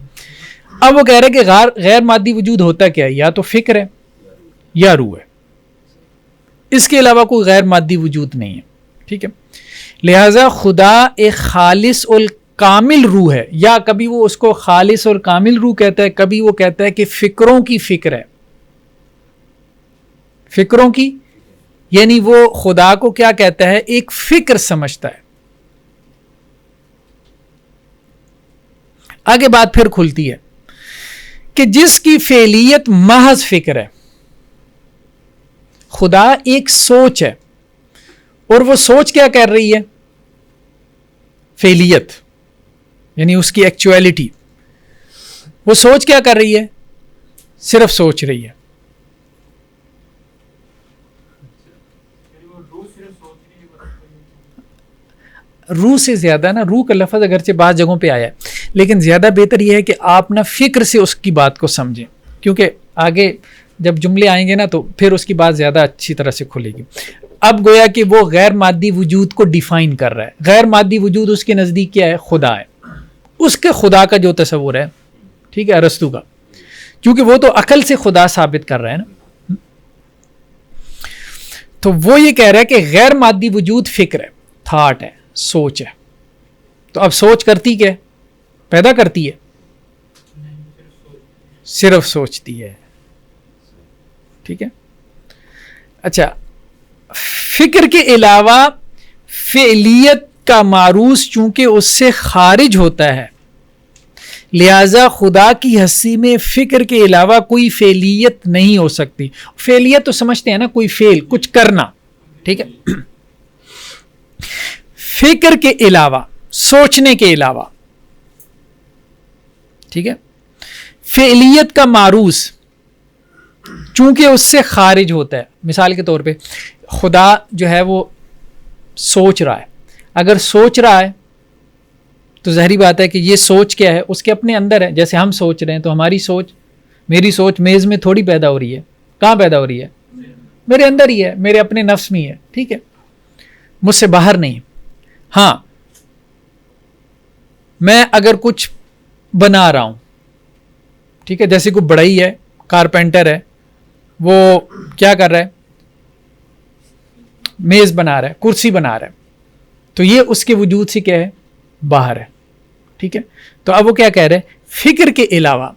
اب وہ کہہ رہے کہ غیر مادی وجود ہوتا کیا ہے, یا تو فکر ہے یا روح ہے, اس کے علاوہ کوئی غیر مادی وجود نہیں ہے. ٹھیک ہے, لہذا خدا ایک خالص اور کامل روح ہے, یا کبھی وہ اس کو خالص اور کامل روح کہتا ہے, کبھی وہ کہتا ہے کہ فکروں کی فکر ہے. فکروں کی یعنی وہ خدا کو کیا کہتا ہے, ایک فکر سمجھتا ہے. آگے بات پھر کھلتی ہے کہ جس کی فعلیت محض فکر ہے, خدا ایک سوچ ہے, اور وہ سوچ کیا کر رہی ہے, فعلیت یعنی اس کی ایکچویلٹی. وہ سوچ کیا کر رہی ہے, صرف سوچ رہی ہے. روح سے زیادہ نا, روح کا لفظ اگرچہ بعض جگہوں پہ آیا ہے, لیکن زیادہ بہتر یہ ہے کہ آپ نا فکر سے اس کی بات کو سمجھیں, کیونکہ آگے جب جملے آئیں گے نا تو پھر اس کی بات زیادہ اچھی طرح سے کھلے گی. اب گویا کہ وہ غیر مادی وجود کو ڈیفائن کر رہا ہے. غیر مادی وجود اس کے نزدیک کیا ہے, خدا ہے. اس کے خدا کا جو تصور ہے, ٹھیک ہے, ارسطو کا, کیونکہ وہ تو عقل سے خدا ثابت کر رہا ہے نا, تو وہ یہ کہہ رہا ہے کہ غیر مادی وجود فکر ہے, تھاٹ ہے, سوچ ہے. تو اب سوچ کرتی کیا ہے, پیدا کرتی ہے, صرف سوچتی ہے. ٹھیک ہے, اچھا, فکر کے علاوہ فعلیت کا معروض چونکہ اس سے خارج ہوتا ہے, لہذا خدا کی ہستی میں فکر کے علاوہ کوئی فعلیت نہیں ہو سکتی. فعلیت تو سمجھتے ہیں نا, کوئی فعل, کچھ کرنا. ٹھیک ہے, فکر کے علاوہ, سوچنے کے علاوہ, ٹھیک ہے, فعلیت کا معروض چونکہ اس سے خارج ہوتا ہے. مثال کے طور پہ خدا جو ہے وہ سوچ رہا ہے. اگر سوچ رہا ہے تو ظاہری بات ہے کہ یہ سوچ کیا ہے, اس کے اپنے اندر ہے. جیسے ہم سوچ رہے ہیں تو ہماری سوچ, میری سوچ میز میں تھوڑی پیدا ہو رہی ہے. کہاں پیدا ہو رہی ہے, میرے اندر ہی ہے, میرے اپنے نفس میں ہی ہے. ٹھیک ہے, مجھ سے باہر نہیں. ہاں, میں اگر کچھ بنا رہا ہوں، ٹھیک ہے، جیسے کوئی بڑھئی ہے، کارپینٹر ہے، وہ کیا کر رہا ہے، میز بنا رہا ہے، کرسی بنا رہا ہے، تو یہ اس کے وجود سے کیا ہے، باہر ہے، ٹھیک ہے. تو اب وہ کیا کہہ رہے ہیں، فکر کے علاوہ،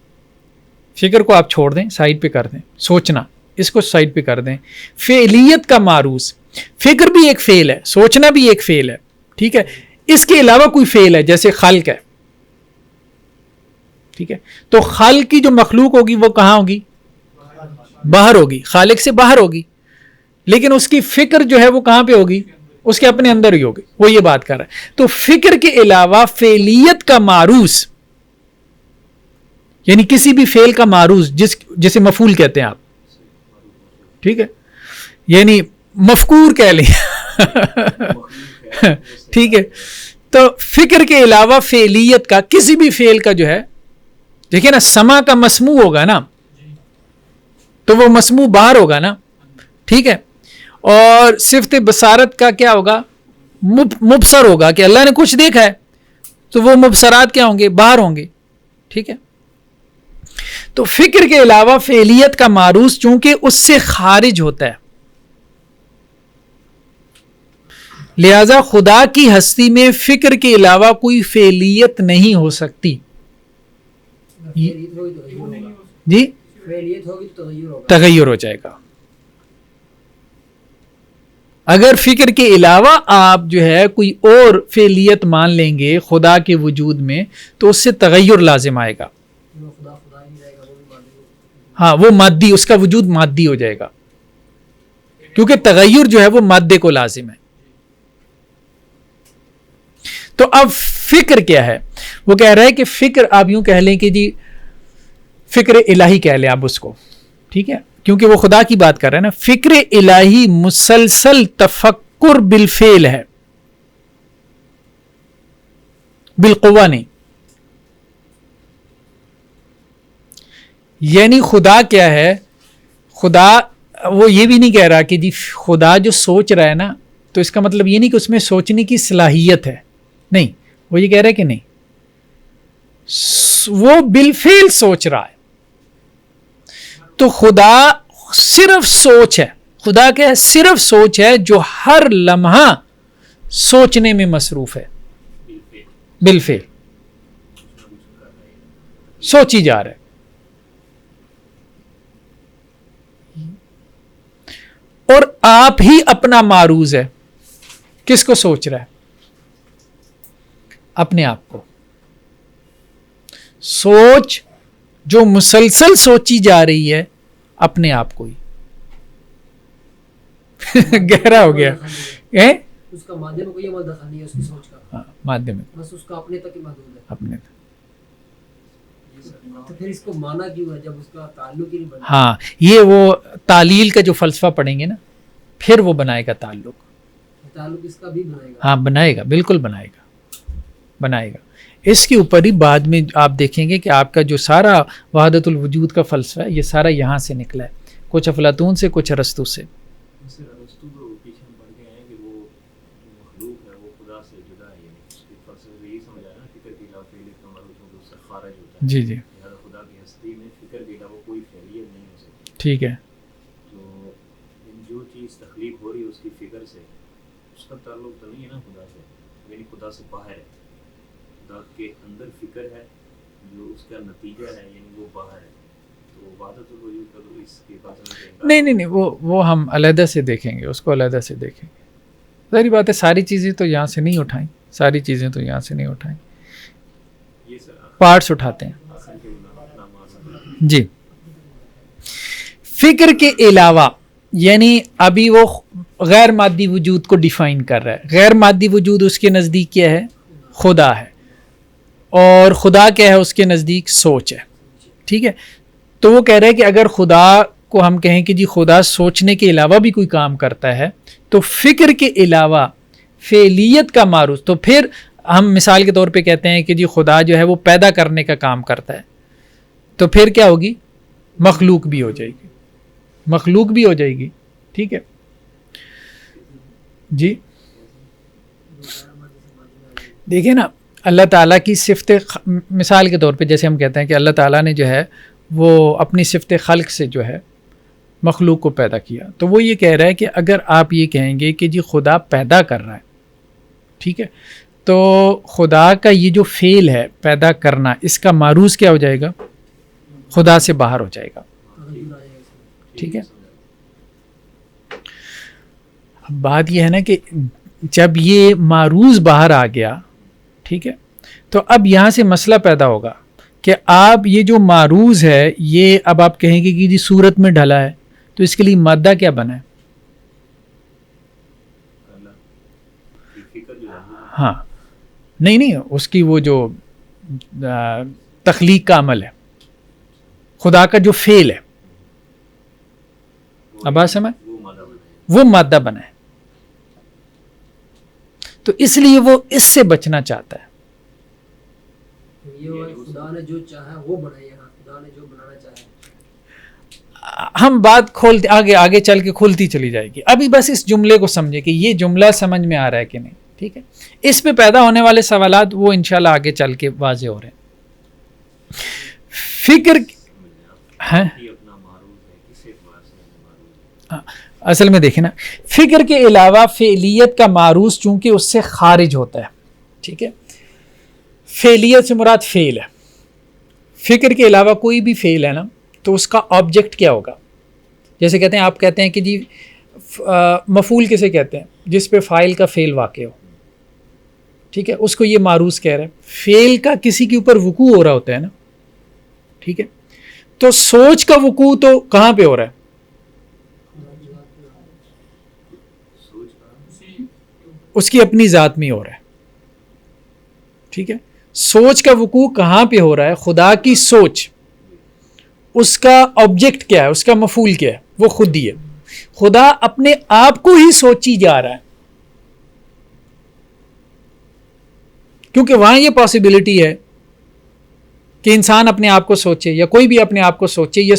فکر کو آپ چھوڑ دیں، سائڈ پہ کر دیں، سوچنا اس کو سائڈ پہ کر دیں، فعلیت کا معروض، فکر بھی ایک فعل ہے، سوچنا بھی ایک فعل ہے، ٹھیک ہے، اس کے علاوہ کوئی فعل ہے جیسے خلق ہے، ٹھیک ہے، تو خلق کی جو مخلوق ہوگی وہ کہاں ہوگی، باہر ہوگی، خالق سے باہر ہوگی، لیکن اس کی فکر جو ہے وہ کہاں پہ ہوگی، اس کے اپنے اندر ہی ہوگی. وہ یہ بات کر رہا ہے. تو فکر کے علاوہ فعلیت کا معروض، یعنی کسی بھی فعل کا معروض، جسے مفعول کہتے ہیں آپ، ٹھیک ہے، یعنی مفکور کہہ لیں ٹھیک ہے. تو فکر کے علاوہ فعلیت کا، کسی بھی فعل کا جو ہے، دیکھیں نا، سما کا مسموع ہوگا نا، تو وہ مسموع باہر ہوگا نا، ٹھیک ہے، اور صفت بصارت کا کیا ہوگا، مبصر ہوگا، کہ اللہ نے کچھ دیکھا ہے، تو وہ مبصرات کیا ہوں گے، باہر ہوں گے، ٹھیک ہے. تو فکر کے علاوہ فعلیت کا معروض چونکہ اس سے خارج ہوتا ہے، لہذا خدا کی ہستی میں فکر کے علاوہ کوئی فعلیت نہیں ہو سکتی. جی، تغیر ہو جائے گا. اگر فکر کے علاوہ آپ جو ہے کوئی اور فعلیت مان لیں گے خدا کے وجود میں، تو اس سے تغیر لازم آئے گا. ہاں، وہ مادی، اس کا وجود مادی ہو جائے گا، کیونکہ تغیر جو ہے وہ مادے کو لازم ہے. تو اب فکر کیا ہے، وہ کہہ رہا ہے کہ فکر آپ یوں کہہ لیں کہ جی فکر الہی کہہ لیں آپ اس کو، ٹھیک ہے، کیونکہ وہ خدا کی بات کر رہے ہیں نا. فکر الہی مسلسل تفکر بالفعل ہے، بالقوہ نہیں. یعنی خدا کیا ہے، خدا وہ یہ بھی نہیں کہہ رہا کہ جی خدا جو سوچ رہا ہے نا، تو اس کا مطلب یہ نہیں کہ اس میں سوچنے کی صلاحیت ہے، نہیں، وہ یہ کہہ رہا ہے کہ نہیں، وہ بالفعل سوچ رہا ہے. تو خدا صرف سوچ ہے، خدا کیا ہے، صرف سوچ ہے، جو ہر لمحہ سوچنے میں مصروف ہے، بالفعل سوچی جا رہا ہے. اور آپ ہی اپنا معروض ہے، کس کو سوچ رہا ہے، اپنے آپ کو. سوچ جو مسلسل سوچی جا رہی ہے اپنے آپ کو ہی. گہرا ہو گیا، اس کا مادے میں کوئی عمل دخل نہیں ہے، اس کی سوچ کا مادے میں بس اس کا اپنے تک ہی محدود ہے، اپنے تک. تو پھر اس کو مانا کیوں ہے جب اس کا تعلق ہی نہیں بنتا؟ ہاں، یہ وہ تعلیل کا جو فلسفہ پڑھیں گے نا، پھر وہ بنائے گا تعلق. تعلق اس کا بھی بنائے گا. ہاں، بنائے گا، بالکل بنائے گا، بنائے گا. اس کے اوپر ہی بعد میں آپ دیکھیں گے کہ آپ کا جو سارا وحدت الوجود کا فلسفہ ہے، یہ سارا یہاں سے نکلا ہے، کچھ افلاطون سے، کچھ ارسطو سے. ارسطو تو پیچھے ہم پڑھ گئے ہیں کہ وہ مخلوق ہے وہ خدا سے جدا ہے، یعنی اس کے فلسفے یہی سمجھ آیا نا، فکر کے علاوہ فعلیت کا معروض اس سے خارج ہوتا ہے. جی جی، لہٰذا خدا کی ہستی میں فکر کے علاوہ کوئی فعلیت نہیں ہو سکتی. ٹھیک ہے. تو جو چیز تخلیق ہو رہی ہے اس کی فکر سے، اس کا تعلق تو نہیں ہے نا خدا سے، یعنی خدا سے باہر ہے. خدا کے اندر فکر ہے، جو اس کا نتیجہ ہے، یعنی وہ باہر ہے. تو وحدت الوجود کا تو اس کے بات میں نہیں، وہ ہم علیحدہ سے دیکھیں گے، اس کو علیحدہ سے دیکھیں گے. ظاہری بات ہے، ساری چیزیں تو یہاں سے نہیں اٹھائیں، ساری چیزیں تو یہاں سے نہیں اٹھائیں، یہ سر پارٹس اٹھاتے ہیں. جی، فکر کے علاوہ یعنی ابھی وہ غیر مادی وجود کو ڈیفائن کر رہا ہے. غیر مادی وجود اس کے نزدیک کیا ہے، خدا ہے، اور خدا کیا ہے اس کے نزدیک، سوچ ہے. ٹھیک ہے. تو وہ کہہ رہے ہیں کہ اگر خدا کو ہم کہیں کہ جی خدا سوچنے کے علاوہ بھی کوئی کام کرتا ہے، تو فکر کے علاوہ فعلیت کا معروض، تو پھر ہم مثال کے طور پہ کہتے ہیں کہ جی خدا جو ہے وہ پیدا کرنے کا کام کرتا ہے، تو پھر کیا ہوگی، مخلوق بھی ہو جائے گی، مخلوق بھی ہو جائے گی. ٹھیک ہے جی. دیکھیں نا، اللہ تعالیٰ کی صفت مثال کے طور پہ جیسے ہم کہتے ہیں کہ اللہ تعالیٰ نے جو ہے وہ اپنی صفت خلق سے جو ہے مخلوق کو پیدا کیا، تو وہ یہ کہہ رہا ہے کہ اگر آپ یہ کہیں گے کہ جی خدا پیدا کر رہا ہے، ٹھیک ہے، تو خدا کا یہ جو فعل ہے پیدا کرنا، اس کا معروض کیا ہو جائے گا؟ خدا سے باہر ہو جائے گا، ٹھیک ہے۔ بات یہ ہے نا کہ جب یہ معروض باہر آ گیا، ٹھیک ہے، تو اب یہاں سے مسئلہ پیدا ہوگا کہ آپ یہ جو معروض ہے یہ اب آپ کہیں گے کہ جی صورت میں ڈھلا ہے، تو اس کے لیے مادہ کیا بنا ہے؟ ہاں نہیں اس کی وہ جو تخلیق کا عمل ہے، خدا کا جو فعل ہے، اب بات سمجھ، وہ مادہ بنا ہے، تو اس لیے وہ اس سے بچنا چاہتا ہے۔ یہ خدا نے جو چاہا وہ بنایا، خدا نے جو بنانا چاہا۔ ہم بات کھولتے آگے چل کے کھلتی چلی جائے گی، ابھی بس اس جملے کو سمجھے کہ یہ جملہ سمجھ میں آ رہا ہے کہ نہیں، ٹھیک ہے۔ اس پہ پیدا ہونے والے سوالات وہ انشاءاللہ آگے چل کے واضح ہو رہے ہیں۔ فکر ہے اصل میں دیکھیں نا، فکر کے علاوہ فعلیت کا معروض چونکہ اس سے خارج ہوتا ہے، ٹھیک ہے، فعلیت سے مراد فعل ہے، فکر کے علاوہ کوئی بھی فعل ہے نا تو اس کا آبجیکٹ کیا ہوگا؟ جیسے کہتے ہیں، آپ کہتے ہیں کہ جی مفعول کسے کہتے ہیں؟ جس پہ فاعل کا فعل واقع ہو، ٹھیک ہے، اس کو یہ معروض کہہ رہے ہیں۔ فعل کا کسی کے اوپر وقوع ہو رہا ہوتا ہے نا، ٹھیک ہے، تو سوچ کا وقوع تو کہاں پہ ہو رہا ہے؟ اس کی اپنی ذات میں ہو رہا ہے، ٹھیک ہے۔ سوچ کا وقوع کہاں پہ ہو رہا ہے؟ خدا کی سوچ، اس کا آبجیکٹ کیا ہے، اس کا مفعول کیا ہے؟ وہ خود ہی ہے۔ خدا اپنے آپ کو ہی سوچی جا رہا ہے، کیونکہ وہاں یہ پاسبلٹی ہے کہ انسان اپنے آپ کو سوچے یا کوئی بھی اپنے آپ کو سوچے، یہ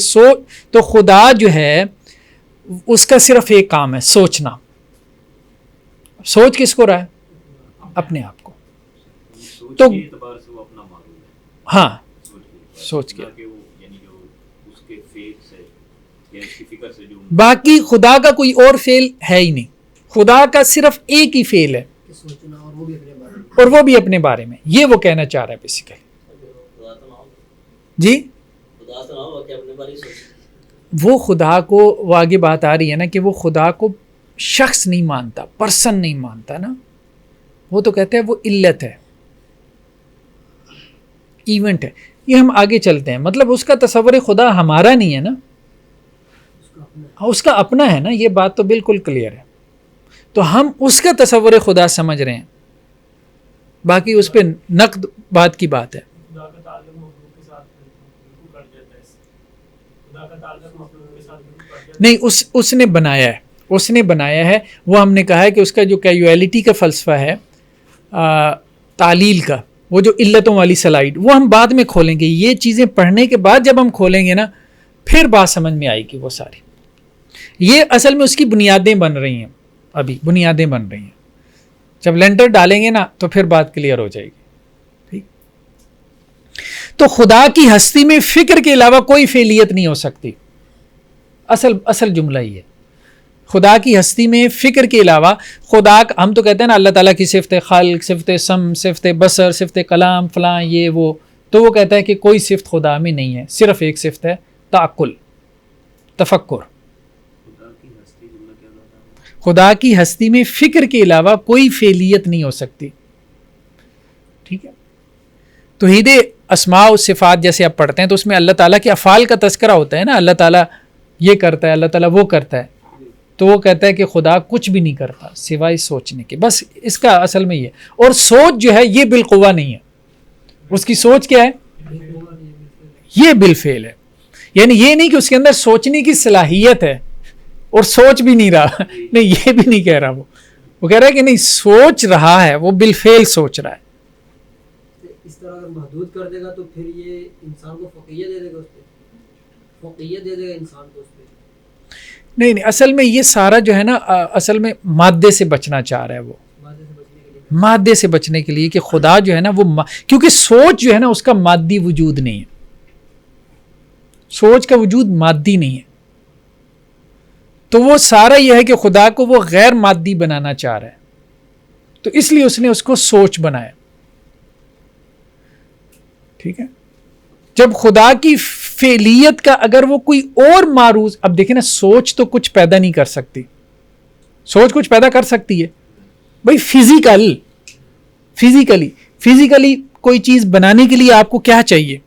تو خدا جو ہے اس کا صرف ایک کام ہے، سوچنا۔ سوچ کس کو رہا ہے؟ اپنے آپ کو۔ تو ہاں سوچ کے باقی خدا کا کوئی اور فعل ہے ہی نہیں، خدا کا صرف ایک ہی فعل ہے، اور وہ بھی اپنے بارے میں۔ یہ وہ کہنا چاہ رہا ہے بیسیکلی، جی وہ خدا کو، وہ آگے بات آ رہی ہے نا کہ وہ خدا کو شخص نہیں مانتا، پرسن نہیں مانتا نا، وہ تو کہتے ہیں وہ علت ہے، ایونٹ ہے۔ یہ ہم آگے چلتے ہیں، مطلب اس کا تصور خدا ہمارا نہیں ہے نا، اس کا اپنا ہے نا، یہ بات تو بالکل کلیئر ہے۔ تو ہم اس کا تصور خدا سمجھ رہے ہیں، باقی اس پہ نقد بات کی بات ہے۔ خدا کا تعلق مخلوق کے ساتھ بالکل کٹ جاتا ہے، خدا کا تعلق مخلوق کے ساتھ بالکل کٹ جاتا ہے۔ نہیں، اس نے بنایا ہے، اس نے بنایا ہے، وہ ہم نے کہا ہے کہ اس کا جو کیجویلٹی کا فلسفہ ہے، تعلیل کا، وہ جو علتوں والی سلائیڈ، وہ ہم بعد میں کھولیں گے۔ یہ چیزیں پڑھنے کے بعد جب ہم کھولیں گے نا، پھر بات سمجھ میں آئے گی وہ ساری۔ یہ اصل میں اس کی بنیادیں بن رہی ہیں، ابھی بنیادیں بن رہی ہیں، جب لینٹر ڈالیں گے نا تو پھر بات کلیئر ہو جائے گی، ٹھیک۔ تو خدا کی ہستی میں فکر کے علاوہ کوئی فعلیت نہیں ہو سکتی، اصل جملہ یہ ہے۔ خدا کی ہستی میں فکر کے علاوہ خدا، ہم تو کہتے ہیں نا اللہ تعالیٰ کی صفت خلق، صفت سم، صفت بصر، صفت کلام، فلاں یہ وہ، تو وہ کہتا ہے کہ کوئی صفت خدا میں نہیں ہے، صرف ایک صفت ہے، تعقل، تفکر۔ خدا کی ہستی میں فکر کے علاوہ کوئی فعلیت نہیں ہو سکتی، ٹھیک ہے۔ توحید اسماء و صفات جیسے آپ پڑھتے ہیں تو اس میں اللہ تعالیٰ کے افعال کا تذکرہ ہوتا ہے نا، اللہ تعالیٰ یہ کرتا ہے، اللہ تعالیٰ وہ کرتا ہے، تو وہ کہتا ہے کہ خدا کچھ بھی نہیں کرتا سوائے سوچنے کے، بس اس کا اصل میں یہ۔ اور سوچ جو ہے یہ بالقوہ نہیں ہے، اس کی سوچ کیا ہے؟ یہ بالفعل ہے، یعنی یہ نہیں کہ اس کے اندر سوچنے کی صلاحیت ہے اور سوچ بھی نہیں رہا، نہیں یہ بھی نہیں کہہ رہا، وہ کہہ رہا ہے کہ نہیں سوچ رہا ہے، وہ بالفعل سوچ رہا ہے۔ اس طرح اگر محدود کر دے گا تو پھر یہ انسان کو فوقیت دے دے گا، اس پہ فوقیت دے دے گا انسان کو اس پہ۔ نہیں اصل میں یہ سارا جو ہے نا، اصل میں مادے سے بچنا چاہ رہا ہے وہ، مادے سے بچنے کے لیے مادے سے بچنے کے لیے کہ خدا جو ہے نا وہ کیونکہ سوچ جو ہے نا اس کا مادی وجود نہیں ہے، سوچ کا وجود مادی نہیں ہے، تو وہ سارا یہ ہے کہ خدا کو وہ غیر مادی بنانا چاہ رہا ہے، تو اس لیے اس نے اس کو سوچ بنایا. ٹھیک ہے، جب خدا کی فعلیت کا اگر وہ کوئی اور معروض، اب دیکھیں نا سوچ تو کچھ پیدا نہیں کر سکتی، سوچ کچھ پیدا کر سکتی ہے بھائی فزیکلی کوئی چیز بنانے کے لیے آپ کو کیا چاہیے؟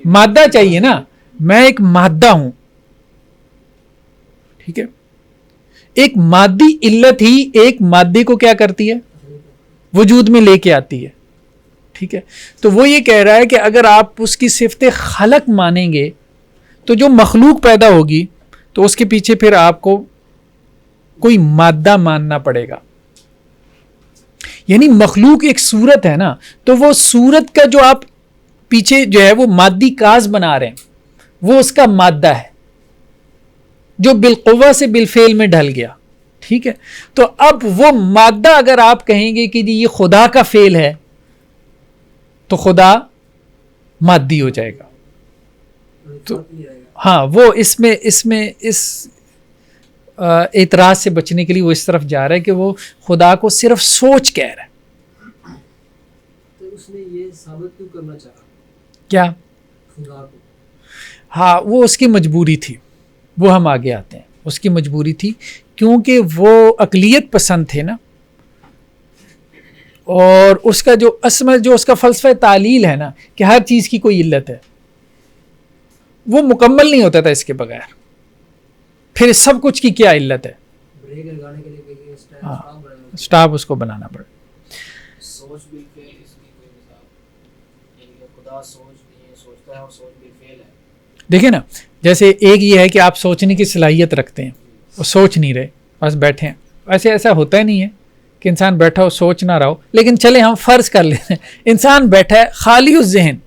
مادہ چاہیے نا. میں ایک مادہ ہوں، ٹھیک ہے، ایک مادی علت ہی ایک مادے کو کیا کرتی ہے؟ وجود میں لے کے آتی ہے. ٹھیک ہے، تو وہ یہ کہہ رہا ہے کہ اگر آپ اس کی صفت خلق مانیں گے تو جو مخلوق پیدا ہوگی تو اس کے پیچھے پھر آپ کو کوئی مادہ ماننا پڑے گا. یعنی مخلوق ایک صورت ہے نا، تو وہ صورت کا جو آپ پیچھے جو ہے وہ مادی کاز بنا رہے ہیں وہ اس کا مادہ ہے جو بالقوہ سے بالفعل میں ڈھل گیا. ٹھیک ہے، تو اب وہ مادہ اگر آپ کہیں گے کہ یہ خدا کا فعل ہے تو خدا مادی ہو جائے گا. تو ہاں وہ اس اعتراض سے بچنے کے لیے وہ اس طرف جا رہا ہے کہ وہ خدا کو صرف سوچ کہہ رہا ہے. تو اس نے یہ ثابت کیوں کرنا چاہا کیا؟ خدا کو. ہاں وہ اس کی مجبوری تھی، وہ ہم آگے آتے ہیں. اس کی مجبوری تھی کیونکہ وہ اقلیت پسند تھے نا، اور اس کا جو اس کا فلسفہ تعلیل ہے نا کہ ہر چیز کی کوئی علت ہے، وہ مکمل نہیں ہوتا تھا اس کے بغیر. پھر سب کچھ کی کیا علت ہے؟ بریک لگانے کے لیے اسٹاپ اس کو بنانا پڑے. سوچ بالفعل اس کی کوئی مثال، یعنی کہ خدا سوچ نہیں ہے، سوچتا ہے اور سوچ بالفعل ہے. دیکھیں نا، جیسے ایک یہ ہے کہ آپ سوچنے کی صلاحیت رکھتے ہیں اور سوچ نہیں رہے، بس بیٹھے ہیں. ویسے ایسا ہوتا ہی نہیں ہے کہ انسان بیٹھا ہو سوچ نہ رہا ہو، لیکن چلے ہم فرض کر لیتے ہیں انسان بیٹھا ہے خالی الذہن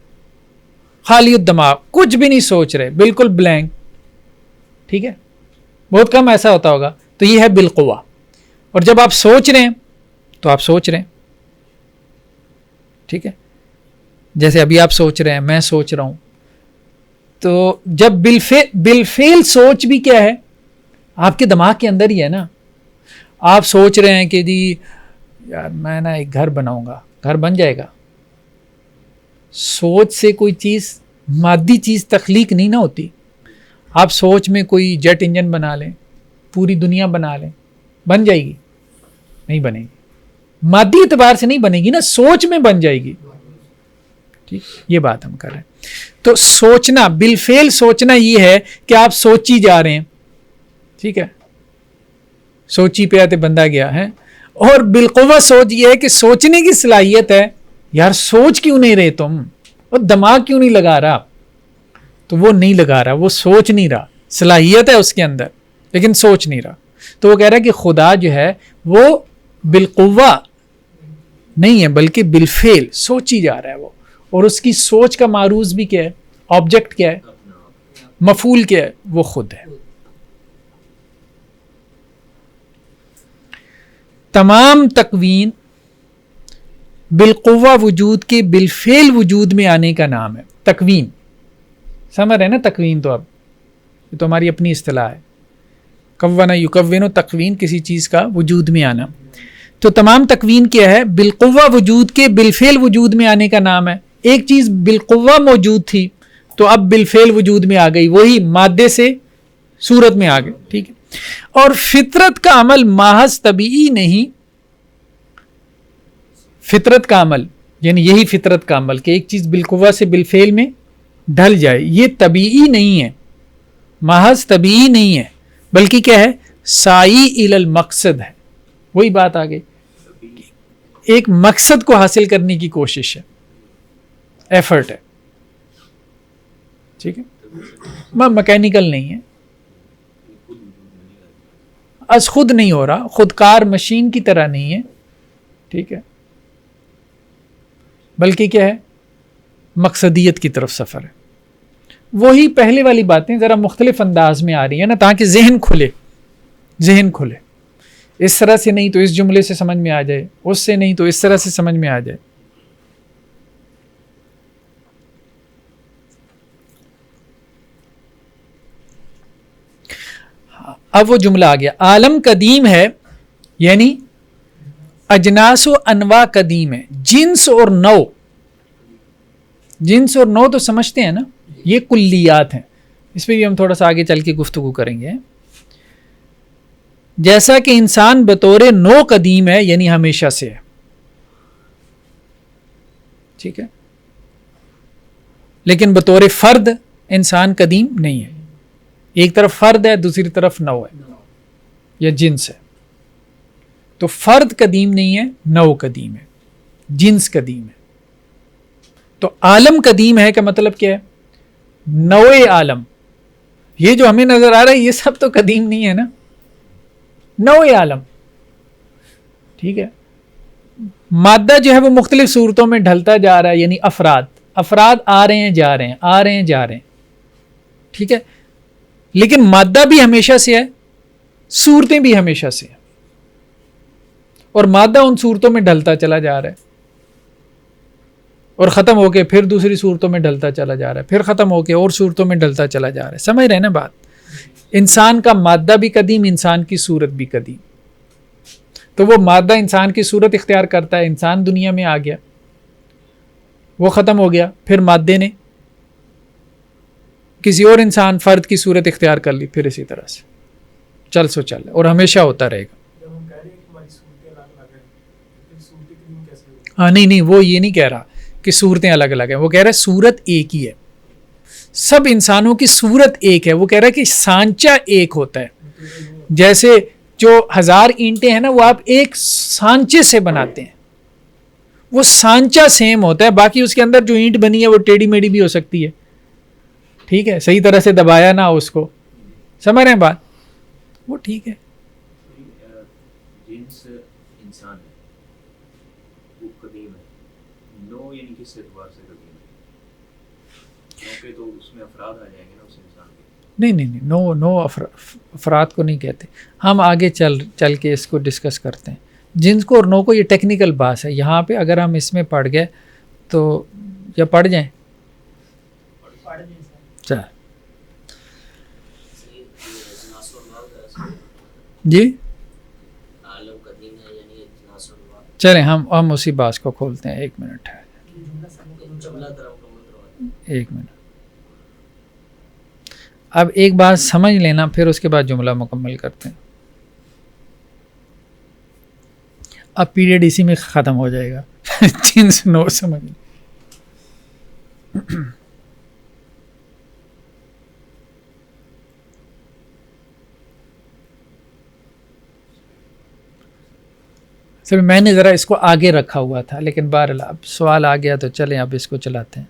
خالی الدماغ، کچھ بھی نہیں سوچ رہے، بالکل بلینک. ٹھیک ہے، بہت کم ایسا ہوتا ہوگا. تو یہ ہے بالقوہ. اور جب آپ سوچ رہے ہیں تو آپ سوچ رہے ہیں. ٹھیک ہے، جیسے ابھی آپ سوچ رہے ہیں، میں سوچ رہا ہوں. تو جب بالفعل سوچ بھی کیا ہے؟ آپ کے دماغ کے اندر ہی ہے نا. آپ سوچ رہے ہیں کہ جی یار میں نا ایک گھر بناؤں گا، گھر بن جائے گا. سوچ سے کوئی چیز مادی چیز تخلیق نہیں نہ ہوتی. آپ سوچ میں کوئی جیٹ انجن بنا لیں، پوری دنیا بنا لیں، بن جائے گی؟ نہیں بنے گی. مادی اعتبار سے نہیں بنے گی نا، سوچ میں بن جائے گی. ٹھیک، یہ بات ہم کر رہے ہیں. تو سوچنا بالفعل سوچنا یہ ہے کہ آپ سوچی جا رہے ہیں. ٹھیک ہے، سوچی پہ آتے بندہ گیا ہے. اور بالقوہ سوچ یہ ہے کہ سوچنے کی صلاحیت ہے. یار سوچ کیوں نہیں رہے تم، اور دماغ کیوں نہیں لگا رہا؟ تو وہ نہیں لگا رہا، وہ سوچ نہیں رہا. صلاحیت ہے اس کے اندر لیکن سوچ نہیں رہا. تو وہ کہہ رہا ہے کہ خدا جو ہے وہ بالقوہ نہیں ہے بلکہ بالفعل سوچی جا رہا ہے وہ. اور اس کی سوچ کا معروض بھی کیا ہے؟ آبجیکٹ کیا ہے؟ مفعول کیا ہے؟ وہ خود ہے. تمام تکوین بالقوہ وجود کے بالفعل وجود میں آنے کا نام ہے تکوین. سمجھ رہے ہیں نا تکوین؟ تو اب یہ تو ہماری اپنی اصطلاح ہے. کون یکون، تکوین کسی چیز کا وجود میں آنا. تو تمام تکوین کیا ہے؟ بالقوہ وجود کے بالفعل وجود میں آنے کا نام ہے. ایک چیز بالقوہ موجود تھی تو اب بالفعل وجود میں آ گئی، وہی مادے سے صورت میں آ گئی. ٹھیک ہے، اور فطرت کا عمل محض طبیعی نہیں. فطرت کا عمل یعنی یہی فطرت کا عمل کہ ایک چیز بالقوہ سے بالفعل میں ڈھل جائے، یہ طبیعی نہیں ہے، محض طبیعی نہیں ہے، بلکہ کیا ہے؟ سائی الی المقصد ہے. وہی بات آ گئی، ایک مقصد کو حاصل کرنے کی کوشش ہے، ایفرٹ ہے. ٹھیک ہے، میکینیکل نہیں ہے، از خود نہیں ہو رہا، خودکار مشین کی طرح نہیں ہے. ٹھیک ہے، بلکہ کیا ہے؟ مقصدیت کی طرف سفر ہے. وہی پہلے والی باتیں ذرا مختلف انداز میں آ رہی ہیں نا تاکہ ذہن کھلے. اس طرح سے نہیں تو اس جملے سے سمجھ میں آ جائے, اس سے نہیں تو اس طرح سے سمجھ میں آ جائے. اب وہ جملہ آ گیا, عالم قدیم ہے یعنی اجناس و انواع قدیم ہے, جنس اور نو, جنس اور نو تو سمجھتے ہیں نا, یہ کلیات ہیں, اس پہ بھی ہم تھوڑا سا آگے چل کے گفتگو کریں گے. جیسا کہ انسان بطور نو قدیم ہے یعنی ہمیشہ سے ہے, ٹھیک ہے, لیکن بطور فرد انسان قدیم نہیں ہے. ایک طرف فرد ہے, دوسری طرف نو ہے یا جنس ہے. تو فرد قدیم نہیں ہے, نو قدیم ہے, جنس قدیم ہے. تو عالم قدیم ہے کا مطلب کیا ہے؟ نوع عالم, یہ جو ہمیں نظر آ رہا ہے یہ سب تو قدیم نہیں ہے نا, نوع عالم, ٹھیک ہے. مادہ جو ہے وہ مختلف صورتوں میں ڈھلتا جا رہا ہے, یعنی افراد, افراد آ رہے ہیں جا رہے ہیں, آ رہے ہیں جا رہے ہیں, ٹھیک ہے. لیکن مادہ بھی ہمیشہ سے ہے, صورتیں بھی ہمیشہ سے ہیں, اور مادہ ان صورتوں میں ڈھلتا چلا جا رہا ہے اور ختم ہو کے پھر دوسری صورتوں میں ڈھلتا چلا جا رہا ہے, پھر ختم ہو کے اور صورتوں میں ڈھلتا چلا جا رہا ہے. سمجھ رہے ہیں نا بات؟ انسان کا مادہ بھی قدیم, انسان کی صورت بھی قدیم. تو وہ مادہ انسان کی صورت اختیار کرتا ہے, انسان دنیا میں آ گیا, وہ ختم ہو گیا, پھر مادے نے کسی اور انسان فرد کی صورت اختیار کر لی, پھر اسی طرح سے چل سو چل, اور ہمیشہ ہوتا رہے گا. ہاں نہیں وہ یہ نہیں کہہ رہا کہ صورتیں الگ الگ ہیں, وہ کہہ رہا ہے صورت ایک ہی ہے, سب انسانوں کی صورت ایک ہے. وہ کہہ رہا ہے کہ سانچہ ایک ہوتا ہے, جیسے جو 1000 اینٹیں ہیں نا وہ آپ ایک سانچے سے بناتے ہیں, وہ سانچہ سیم ہوتا ہے, باقی اس کے اندر جو اینٹ بنی ہے وہ ٹیڑھی میڑھی بھی ہو سکتی ہے, ٹھیک ہے, صحیح طرح سے دبایا نہ اس کو. سمجھ رہے ہیں بات؟ وہ ٹھیک ہے. جنس انسان ہے وہ قدیم ہے, نو یعنی کس اعتبار سے قدیم ہے؟ کیونکہ تو اس میں افراد آ جائیں گے نا اس انسان کے. نہیں نو افراد کو نہیں کہتے. ہم آگے چل کے اس کو ڈسکس کرتے ہیں. جنس کو اور نو کو یہ ٹیکنیکل بات ہے, یہاں پہ اگر ہم اس میں پڑھ گئے تو یا پڑھ جائیں. چل جی چلیں ہم اسی بات کو کھولتے ہیں. ایک منٹ ہے, ایک منٹ. اب ایک بات سمجھ لینا, پھر اس کے بعد جملہ مکمل کرتے ہیں. اب پیریڈ اسی میں ختم ہو جائے گا. جنس نو سمجھ. میں نے ذرا اس کو آگے رکھا ہوا تھا, لیکن بہرحال اب سوال آ گیا تو چلیں اب اس کو چلاتے ہیں.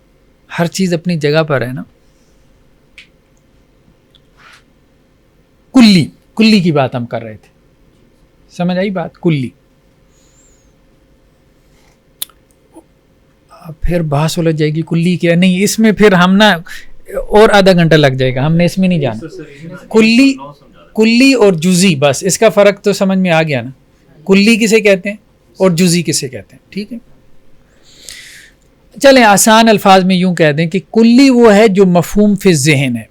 ہر چیز اپنی جگہ پر ہے نا. کلی کی بات ہم کر رہے تھے, سمجھ آئی بات؟ کلی. پھر بحث الجھ جائے گی کلی کیا نہیں, اس میں پھر ہم نا اور آدھا گھنٹہ لگ جائے گا, ہم نے اس میں نہیں جانا. کلی اور جزئی, بس اس کا فرق تو سمجھ میں آ گیا نا. کلی کسے کہتے ہیں اور جزئی کسے کہتے ہیں, ٹھیک ہے. چلیں آسان الفاظ میں یوں کہہ دیں کہ کلی وہ ہے جو مفہوم فی الذہن ہے,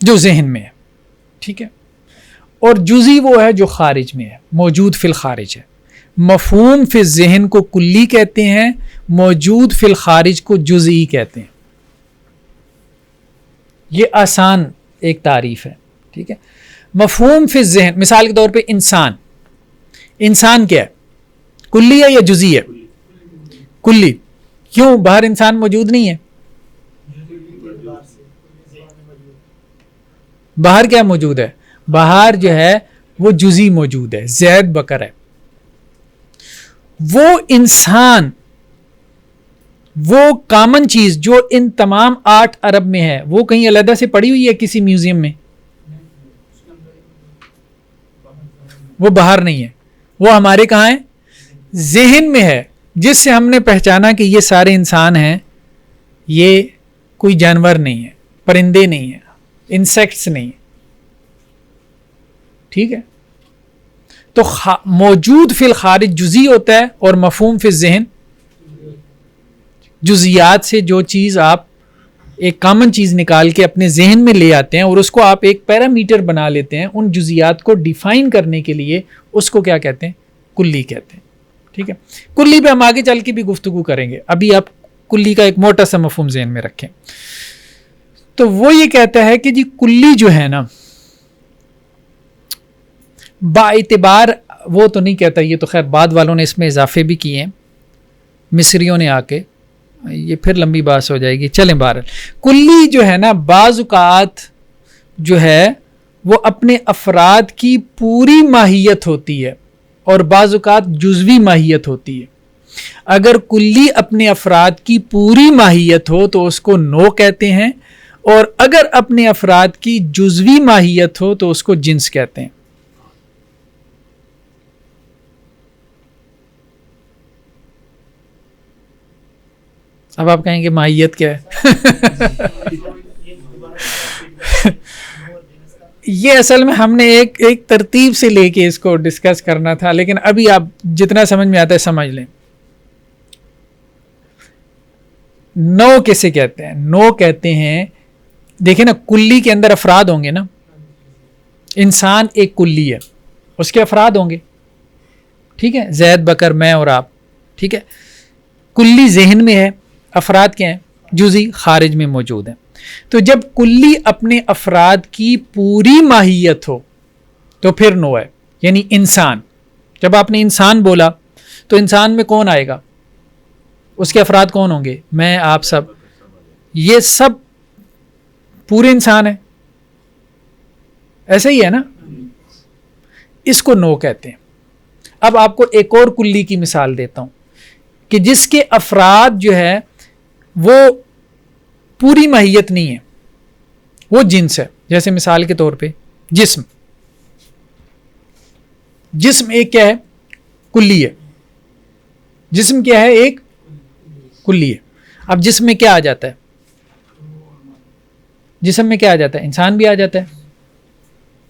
جو ذہن میں ہے, ٹھیک ہے. اور جزئی وہ ہے جو خارج میں ہے, موجود فی الخارج ہے. مفہوم فی الذہن کو کلی کہتے ہیں, موجود فی الخارج کو جزئی کہتے ہیں. یہ آسان ایک تعریف ہے, ٹھیک ہے. مفہوم فی الذہن, مثال کے طور پہ انسان کیا ہے؟ کلی ہے یا جزئی ہے؟ کلی. کیوں؟ باہر انسان موجود نہیں ہے. باہر کیا موجود ہے؟ باہر جو ہے وہ جزئی موجود ہے. زید بکر ہے. وہ انسان, وہ کامن چیز جو ان تمام 8 ارب میں ہے, وہ کہیں علیحدہ سے پڑی ہوئی ہے کسی میوزیم میں؟ وہ باہر نہیں ہے, وہ ہمارے کہاں ہے؟ ذہن میں ہے, جس سے ہم نے پہچانا کہ یہ سارے انسان ہیں. یہ کوئی جانور نہیں ہے, پرندے نہیں ہیں, انسیکٹس نہیں ہیں, ٹھیک ہے. تو موجود فی الخارج جزئی ہوتا ہے اور مفہوم فی الذہن جزیات سے جو چیز آپ ایک کامن چیز نکال کے اپنے ذہن میں لے آتے ہیں اور اس کو آپ ایک پیرامیٹر بنا لیتے ہیں, ان جزیات کو ڈیفائن کرنے کے لیے اس کو کیا کہتے ہیں؟ کلی کہتے ہیں. ٹھیک ہے, کلی پہ ہم آگے چل کے بھی گفتگو کریں گے, ابھی آپ کلی کا ایک موٹا سا مفہوم ذہن میں رکھیں. تو وہ یہ کہتا ہے کہ جی کلی جو ہے نا با اعتبار, وہ تو نہیں کہتا, یہ تو خیر بعد والوں نے اس میں اضافے بھی کیے ہیں مصریوں نے آ کے, یہ پھر لمبی بات ہو جائے گی. چلیں بہرحال کلی جو ہے نا بعض اوقات جو ہے وہ اپنے افراد کی پوری ماہیت ہوتی ہے اور بعض اوقات جزوی ماہیت ہوتی ہے. اگر کلی اپنے افراد کی پوری ماہیت ہو تو اس کو نوع کہتے ہیں, اور اگر اپنے افراد کی جزوی ماہیت ہو تو اس کو جنس کہتے ہیں. اب آپ کہیں گے ماہیت کیا ہے؟ یہ اصل میں ہم نے ایک ترتیب سے لے کے اس کو ڈسکس کرنا تھا, لیکن ابھی آپ جتنا سمجھ میں آتا ہے سمجھ لیں. نوع کیسے کہتے ہیں؟ نوع کہتے ہیں, دیکھیں نا کلی کے اندر افراد ہوں گے نا, انسان ایک کلی ہے, اس کے افراد ہوں گے, ٹھیک ہے, زید بکر میں اور آپ, ٹھیک ہے. کلی ذہن میں ہے, افراد کیا ہیں؟ جزئی خارج میں موجود ہیں. تو جب کلی اپنے افراد کی پوری ماہیت ہو تو پھر نوع ہے, یعنی انسان. جب آپ نے انسان بولا تو انسان میں کون آئے گا؟ اس کے افراد کون ہوں گے؟ میں, آپ, سب, یہ سب پورے انسان ہیں, ایسا ہی ہے نا. اس کو نوع کہتے ہیں. اب آپ کو ایک اور کلی کی مثال دیتا ہوں کہ جس کے افراد جو ہے وہ پوری ماہیت نہیں ہے, وہ جنس ہے. جیسے مثال کے طور پہ جسم. جسم ایک کیا ہے؟ کلی ہے. جسم کیا ہے؟ ایک کلی ہے. اب جسم میں کیا آ جاتا ہے؟ جسم میں کیا آ جاتا ہے؟ انسان بھی آ جاتا ہے.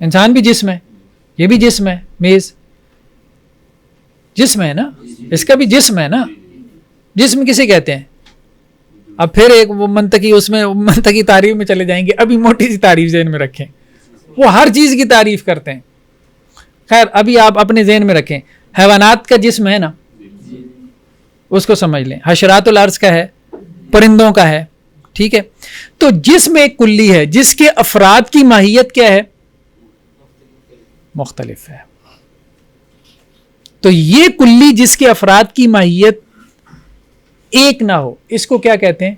انسان بھی جسم ہے, یہ بھی جسم ہے, میز جسم ہے نا, اس کا بھی جسم ہے نا. جسم کسے کہتے ہیں؟ اب پھر ایک وہ منطقی, اس میں منطقی تعریف میں چلے جائیں گے, ابھی موٹی سی تعریف ذہن میں رکھیں. وہ ہر چیز کی تعریف کرتے ہیں. خیر ابھی آپ اپنے ذہن میں رکھیں, حیوانات کا جسم ہے نا, اس کو سمجھ لیں. حشرات الارض کا ہے, پرندوں کا ہے, ٹھیک ہے. تو جسم ایک کلی ہے جس کے افراد کی ماہیت کیا ہے؟ مختلف ہے. تو یہ کلی جس کے افراد کی ماہیت ایک نہ ہو, اس کو کیا کہتے ہیں؟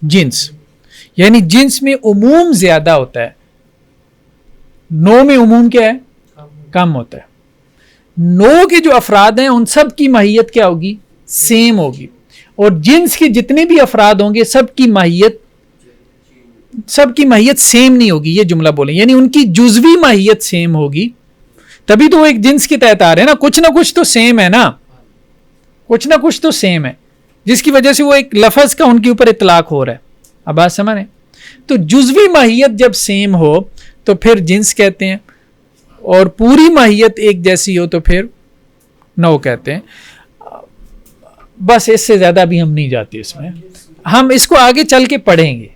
جنس. یعنی جنس میں عموم زیادہ ہوتا ہے, نوع میں عموم کیا ہے؟ کم ہوتا ہے. نوع کے جو افراد ہیں ان سب کی ماہیت کیا ہوگی؟ سیم ہوگی. اور جنس کے جتنے بھی افراد ہوں گے سب کی ماہیت سیم نہیں ہوگی. یہ جملہ بولیں, یعنی ان کی جزوی ماہیت سیم ہوگی, تبھی تو وہ ایک جنس کے تحت آ رہے ہیں نا. کچھ نہ کچھ تو سیم ہے نا, کچھ نہ کچھ تو سیم ہے, جس کی وجہ سے وہ ایک لفظ کا ان کے اوپر اطلاق ہو رہا ہے. اب بات سمجھ رہے ہیں؟ تو جزوی ماہیت جب سیم ہو تو پھر جنس کہتے ہیں, اور پوری ماہیت ایک جیسی ہو تو پھر نوع کہتے ہیں. بس اس سے زیادہ بھی ہم نہیں جاتے اس میں, ہم اس کو آگے چل کے پڑھیں گے,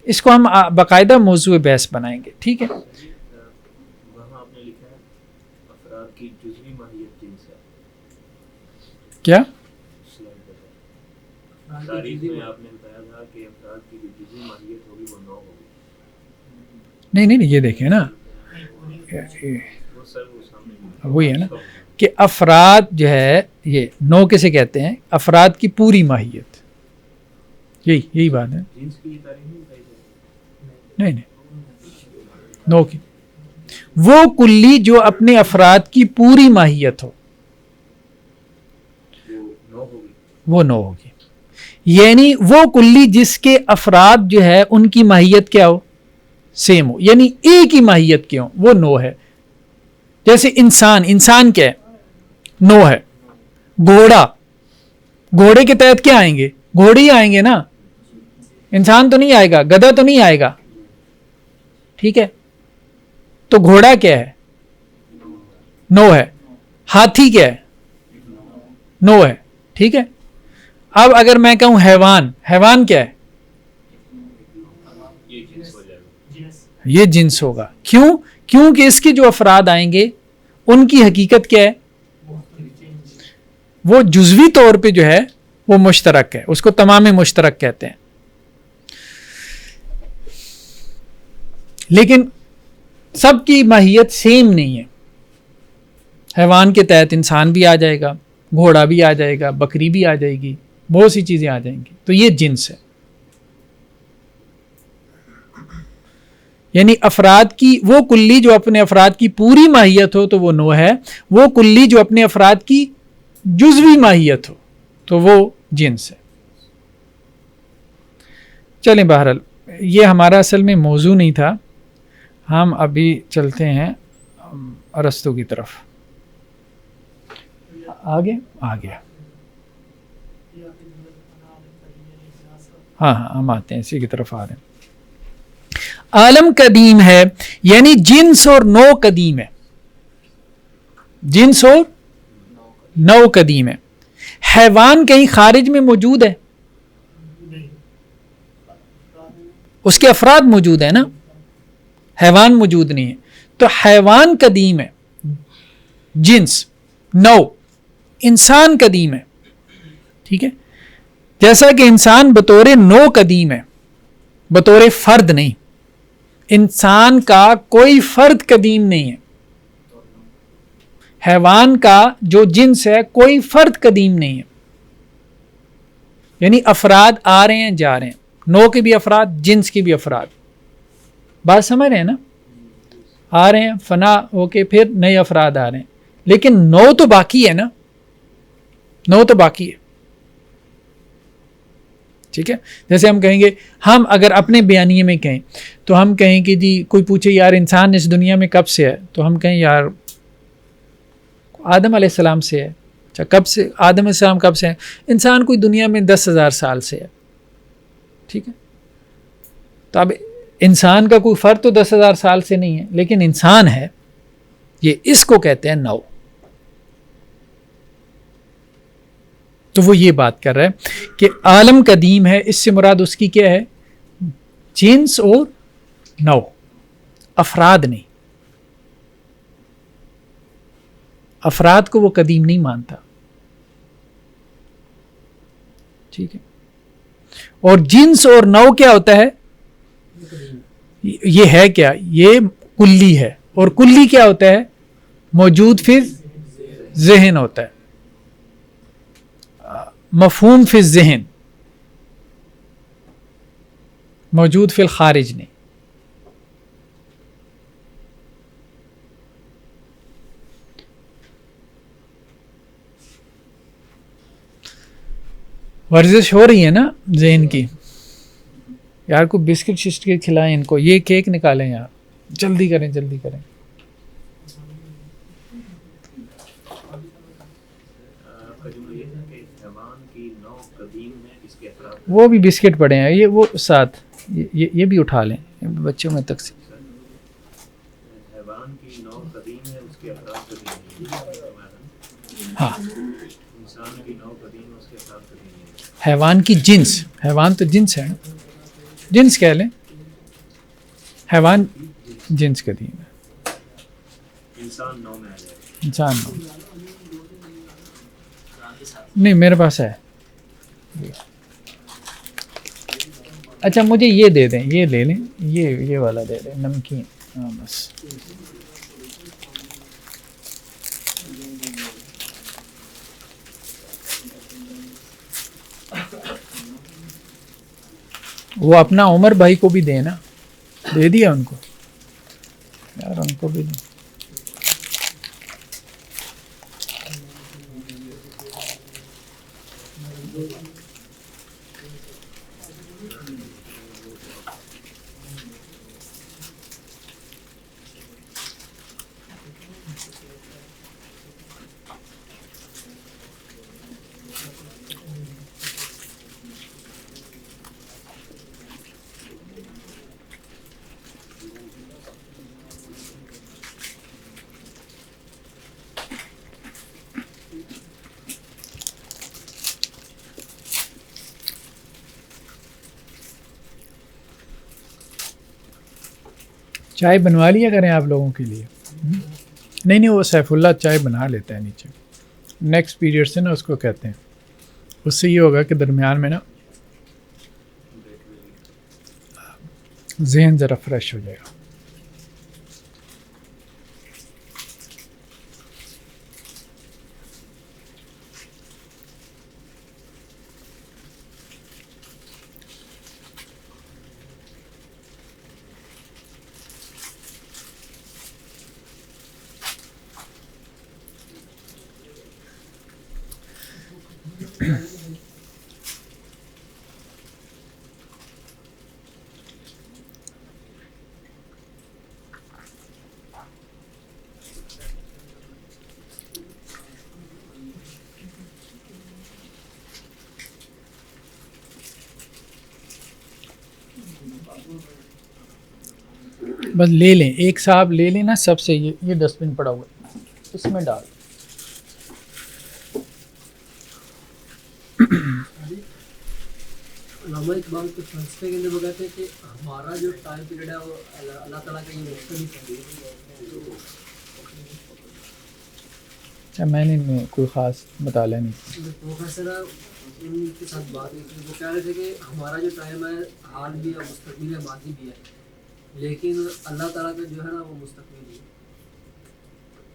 اس کو ہم باقاعدہ موضوع بحث بنائیں گے, ٹھیک ہے. وہاں آپ نے لکھا ہے افراد کی جزوی ماہیت جنس ہے. کیا تاریخ میں آپ نے بتایا تھا کہ افراد کی جو جزوی ماہیت ہوگی وہ نوع ہوگی. نہیں, یہ دیکھیں نا, وہ سر وہ سامنے وہی ہے نا کہ افراد جو ہے, یہ نوع کیسے کہتے ہیں؟ افراد کی پوری ماہیت, یہی بات ہے. جنس کی یہ تعریف نہیں بتائی جائے. نہیں, نوع کی وہ کلی جو اپنے افراد کی پوری ماہیت ہو وہ نوع ہوگی. یعنی وہ کلی جس کے افراد جو ہے ان کی ماہیت کیا ہو؟ سیم ہو, یعنی ایک ہی ماہیت کے ہوں, وہ نوع ہے. جیسے انسان کیا ہے؟ نوع ہے. گھوڑے کے تحت کیا آئیں گے؟ گھوڑے ہی آئیں گے نا, انسان تو نہیں آئے گا, گدھا تو نہیں آئے گا, ٹھیک ہے. تو گھوڑا کیا ہے؟ نو ہے. ہاتھی کیا ہے؟ نو ہے. ٹھیک ہے. اب اگر میں کہوں حیوان، حیوان کیا ہے؟ یہ جنس ہو جائے گا. جنس یہ جنس ہوگا. کیوں؟ کیونکہ اس کے جو افراد آئیں گے ان کی حقیقت کیا ہے؟ وہ جزوی طور پہ جو ہے وہ مشترک ہے، اس کو تمام مشترک کہتے ہیں. لیکن سب کی ماہیت سیم نہیں ہے. حیوان کے تحت انسان بھی آ جائے گا، گھوڑا بھی آ جائے گا، بکری بھی آ جائے گی، بہت سی چیزیں آ جائیں گی. تو یہ جنس ہے. یعنی افراد کی وہ کلی جو اپنے افراد کی پوری ماہیت ہو تو وہ نوع ہے، وہ کلی جو اپنے افراد کی جزوی ماہیت ہو تو وہ جنس ہے. چلیں بہرحال یہ ہمارا اصل میں موضوع نہیں تھا. ہم ابھی چلتے ہیں ارسطو کی طرف. آگے ہاں ہم آتے ہیں اسی کی طرف آ رہے ہیں. عالم قدیم ہے یعنی جنس اور نوع قدیم ہے. جنس اور نوع قدیم ہے. حیوان کہیں خارج میں موجود ہے؟ اس کے افراد موجود ہیں نا، حیوان موجود نہیں ہے. تو حیوان قدیم ہے، جنس نوع. انسان قدیم ہے. ٹھیک ہے. جیسا کہ انسان بطور نوع قدیم ہے، بطور فرد نہیں. انسان کا کوئی فرد قدیم نہیں ہے. حیوان کا جو جنس ہے کوئی فرد قدیم نہیں ہے. یعنی افراد آ رہے ہیں جا رہے ہیں، نوع کے بھی افراد، جنس کے بھی افراد. بات سمجھ رہے ہیں نا؟ آ رہے ہیں فنا ہو کے پھر نئے افراد آ رہے ہیں، لیکن نوع تو باقی ہے نا، نوع تو باقی ہے. ٹھیک ہے. جیسے ہم کہیں گے، ہم اگر اپنے بیانیے میں کہیں تو ہم کہیں کہ جی کوئی پوچھے یار انسان اس دنیا میں کب سے ہے، تو ہم کہیں یار آدم علیہ السلام سے ہے. اچھا کب سے؟ آدم علیہ السلام کب سے ہے؟ انسان کوئی دنیا میں 10,000 سال سے ہے. ٹھیک ہے. تو اب انسان کا کوئی فرد تو 10,000 سال سے نہیں ہے، لیکن انسان ہے. یہ اس کو کہتے ہیں نوع. تو وہ یہ بات کر رہا ہے کہ عالم قدیم ہے، اس سے مراد اس کی کیا ہے؟ جنس اور نوع، افراد نہیں. افراد کو وہ قدیم نہیں مانتا. ٹھیک ہے. اور جنس اور نوع کیا ہوتا ہے؟ یہ ہے کیا؟ یہ کلی ہے. اور کلی کیا ہوتا ہے؟ موجود فی ذہن ہوتا ہے، مفہوم فی الذہن، موجود فی الخارج نہیں. ورزش ہو رہی ہے نا ذہن کی. یار کو بسکٹ شسکٹ کھلائیں ان کو، یہ کیک نکالیں یار، جلدی کریں جلدی کریں. وہ بھی بسکٹ پڑے ہیں، یہ وہ ساتھ یہ بھی اٹھا لیں بچوں میں تقسیم. حیوان کی نوع قدیم ہے، اس کے افراد قدیم ہیں. ہاں انسان کی نوع قدیم ہے، اس کے افراد قدیم ہیں. حیوان کی جنس، حیوان تو جنس ہے نا، جنس کہہ لیں. حیوان جنس قدیم ہے، انسان نوع میں آ جائے. انسان نوع نہیں میرے پاس ہے. اچھا مجھے یہ دے دیں، یہ لے لیں، یہ والا دے دیں نمکین. ہاں بس وہ اپنا عمر بھائی کو بھی دیں نا، دے دیا ان کو یار، ان کو بھی دیں. چائے بنوا لیا کریں آپ لوگوں کے لیے. نہیں وہ سیف اللہ چائے بنا لیتا ہے نیچے, نیکسٹ پیریڈ سے نا اس کو کہتے ہیں. اس سے یہ ہوگا کہ درمیان میں نا ذہن ذرا فریش ہو جائے گا. بس لے لیں ایک صاحب لے لیں نا سب سے. یہ ڈسٹ بن پڑا ہوا ہے اس میں ڈال. علامہ اقبال کے فلسفے کے اندر وہ کہتے ہیں کہ ہمارا جو ٹائم پیریڈ ہے وہ اللہ تعالیٰ کا یہ مختلف ہے. اچھا میں نے کوئی خاص مطالعہ نہیں. پروفیسر ان کے ساتھ بات ہوئی تھی, وہ کہہ رہے تھے کہ ہمارا جو ٹائم ہے حال بھی ہے, مستقبل ہے, ماضی بھی ہے, لیکن اللہ تعالیٰ کا جو ہے نا وہ مستقبل ہی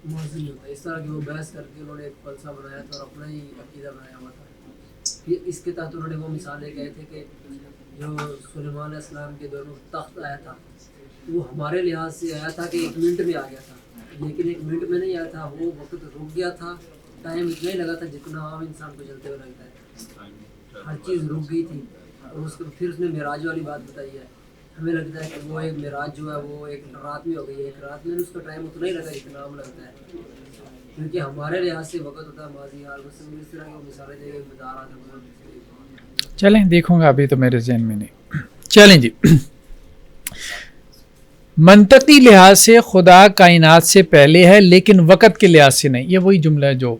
ماضی نہیں ہوتا. اس طرح کی وہ بحث کر کے انہوں نے ایک فلسفہ بنایا تھا اور اپنا ہی عقیدہ بنایا ہوا تھا. پھر اس کے تحت انہوں نے وہ مثالیں کہے تھے کہ جو سلیمان علیہ السلام کے دور میں تخت آیا تھا وہ ہمارے لحاظ سے آیا تھا کہ 1 منٹ میں آ گیا تھا, لیکن 1 منٹ میں نہیں آیا تھا, وہ وقت رک گیا تھا. ٹائم اتنا ہی لگا تھا جتنا عام انسان کو چلتے ہوئے لگتا ہے. ہر چیز رک گئی تھی. اور اس کو پھر اس نے معراج والی بات بتائی ہے. ہمیں لگتا ہے کہ وہ ایک معراج جو ہے وہ ایک رات میں ہو گئی ہے. ایک رات میں اس کا ٹائم اتنا ہی لگا جتنا عام لگتا ہے, کیونکہ ہمارے لحاظ سے وقت ہوتا ہے ماضی حال. اس میں اس طرح کی مثالیں دے کے بتا رہا تھا. چلیں دیکھوں گا, ابھی تو میرے ذہن میں نہیں. چلیں جی. منطقی لحاظ سے خدا کائنات سے پہلے ہے لیکن وقت کے لحاظ سے نہیں. یہ وہی جملہ ہے جو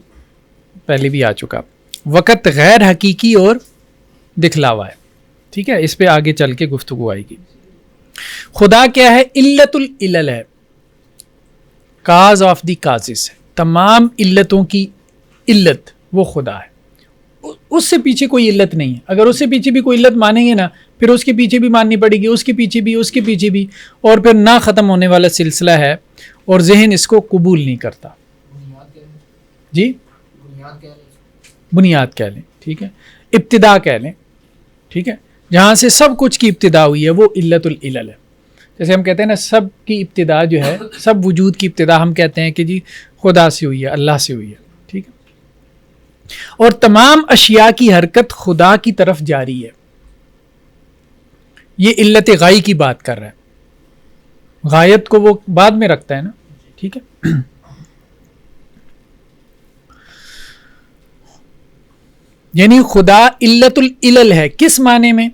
پہلے بھی آ چکا. وقت غیر حقیقی اور دکھلاوا ہے. ٹھیک ہے, اس پہ آگے چل کے گفتگو آئے گی. خدا کیا ہے؟ علت العلل ہے, کاز آف دی کازز ہے. تمام علتوں کی علت وہ خدا ہے. اس سے پیچھے کوئی علت نہیں ہے. اگر اس سے پیچھے بھی کوئی علت مانیں گے نا, پھر اس کے پیچھے بھی ماننی پڑے گی, اس کے پیچھے بھی, اس کے پیچھے بھی, اور پھر نہ ختم ہونے والا سلسلہ ہے, اور ذہن اس کو قبول نہیں کرتا. جی بنیاد کہہ لیں, ٹھیک ہے, ابتدا کہہ لیں, ٹھیک ہے. جہاں سے سب کچھ کی ابتدا ہوئی ہے وہ علت العلل ہے. جیسے ہم کہتے ہیں نا سب کی ابتدا جو ہے, سب وجود کی ابتدا ہم کہتے ہیں کہ جی خدا سے ہوئی ہے, اللہ سے ہوئی ہے. ٹھیک ہے, اور تمام اشیاء کی حرکت خدا کی طرف جاری ہے. یہ علت غائی کی بات کر رہا ہے. غایت کو وہ بعد میں رکھتا ہے نا. ٹھیک ہے, یعنی خدا علت العلل ہے. کس معنی میں؟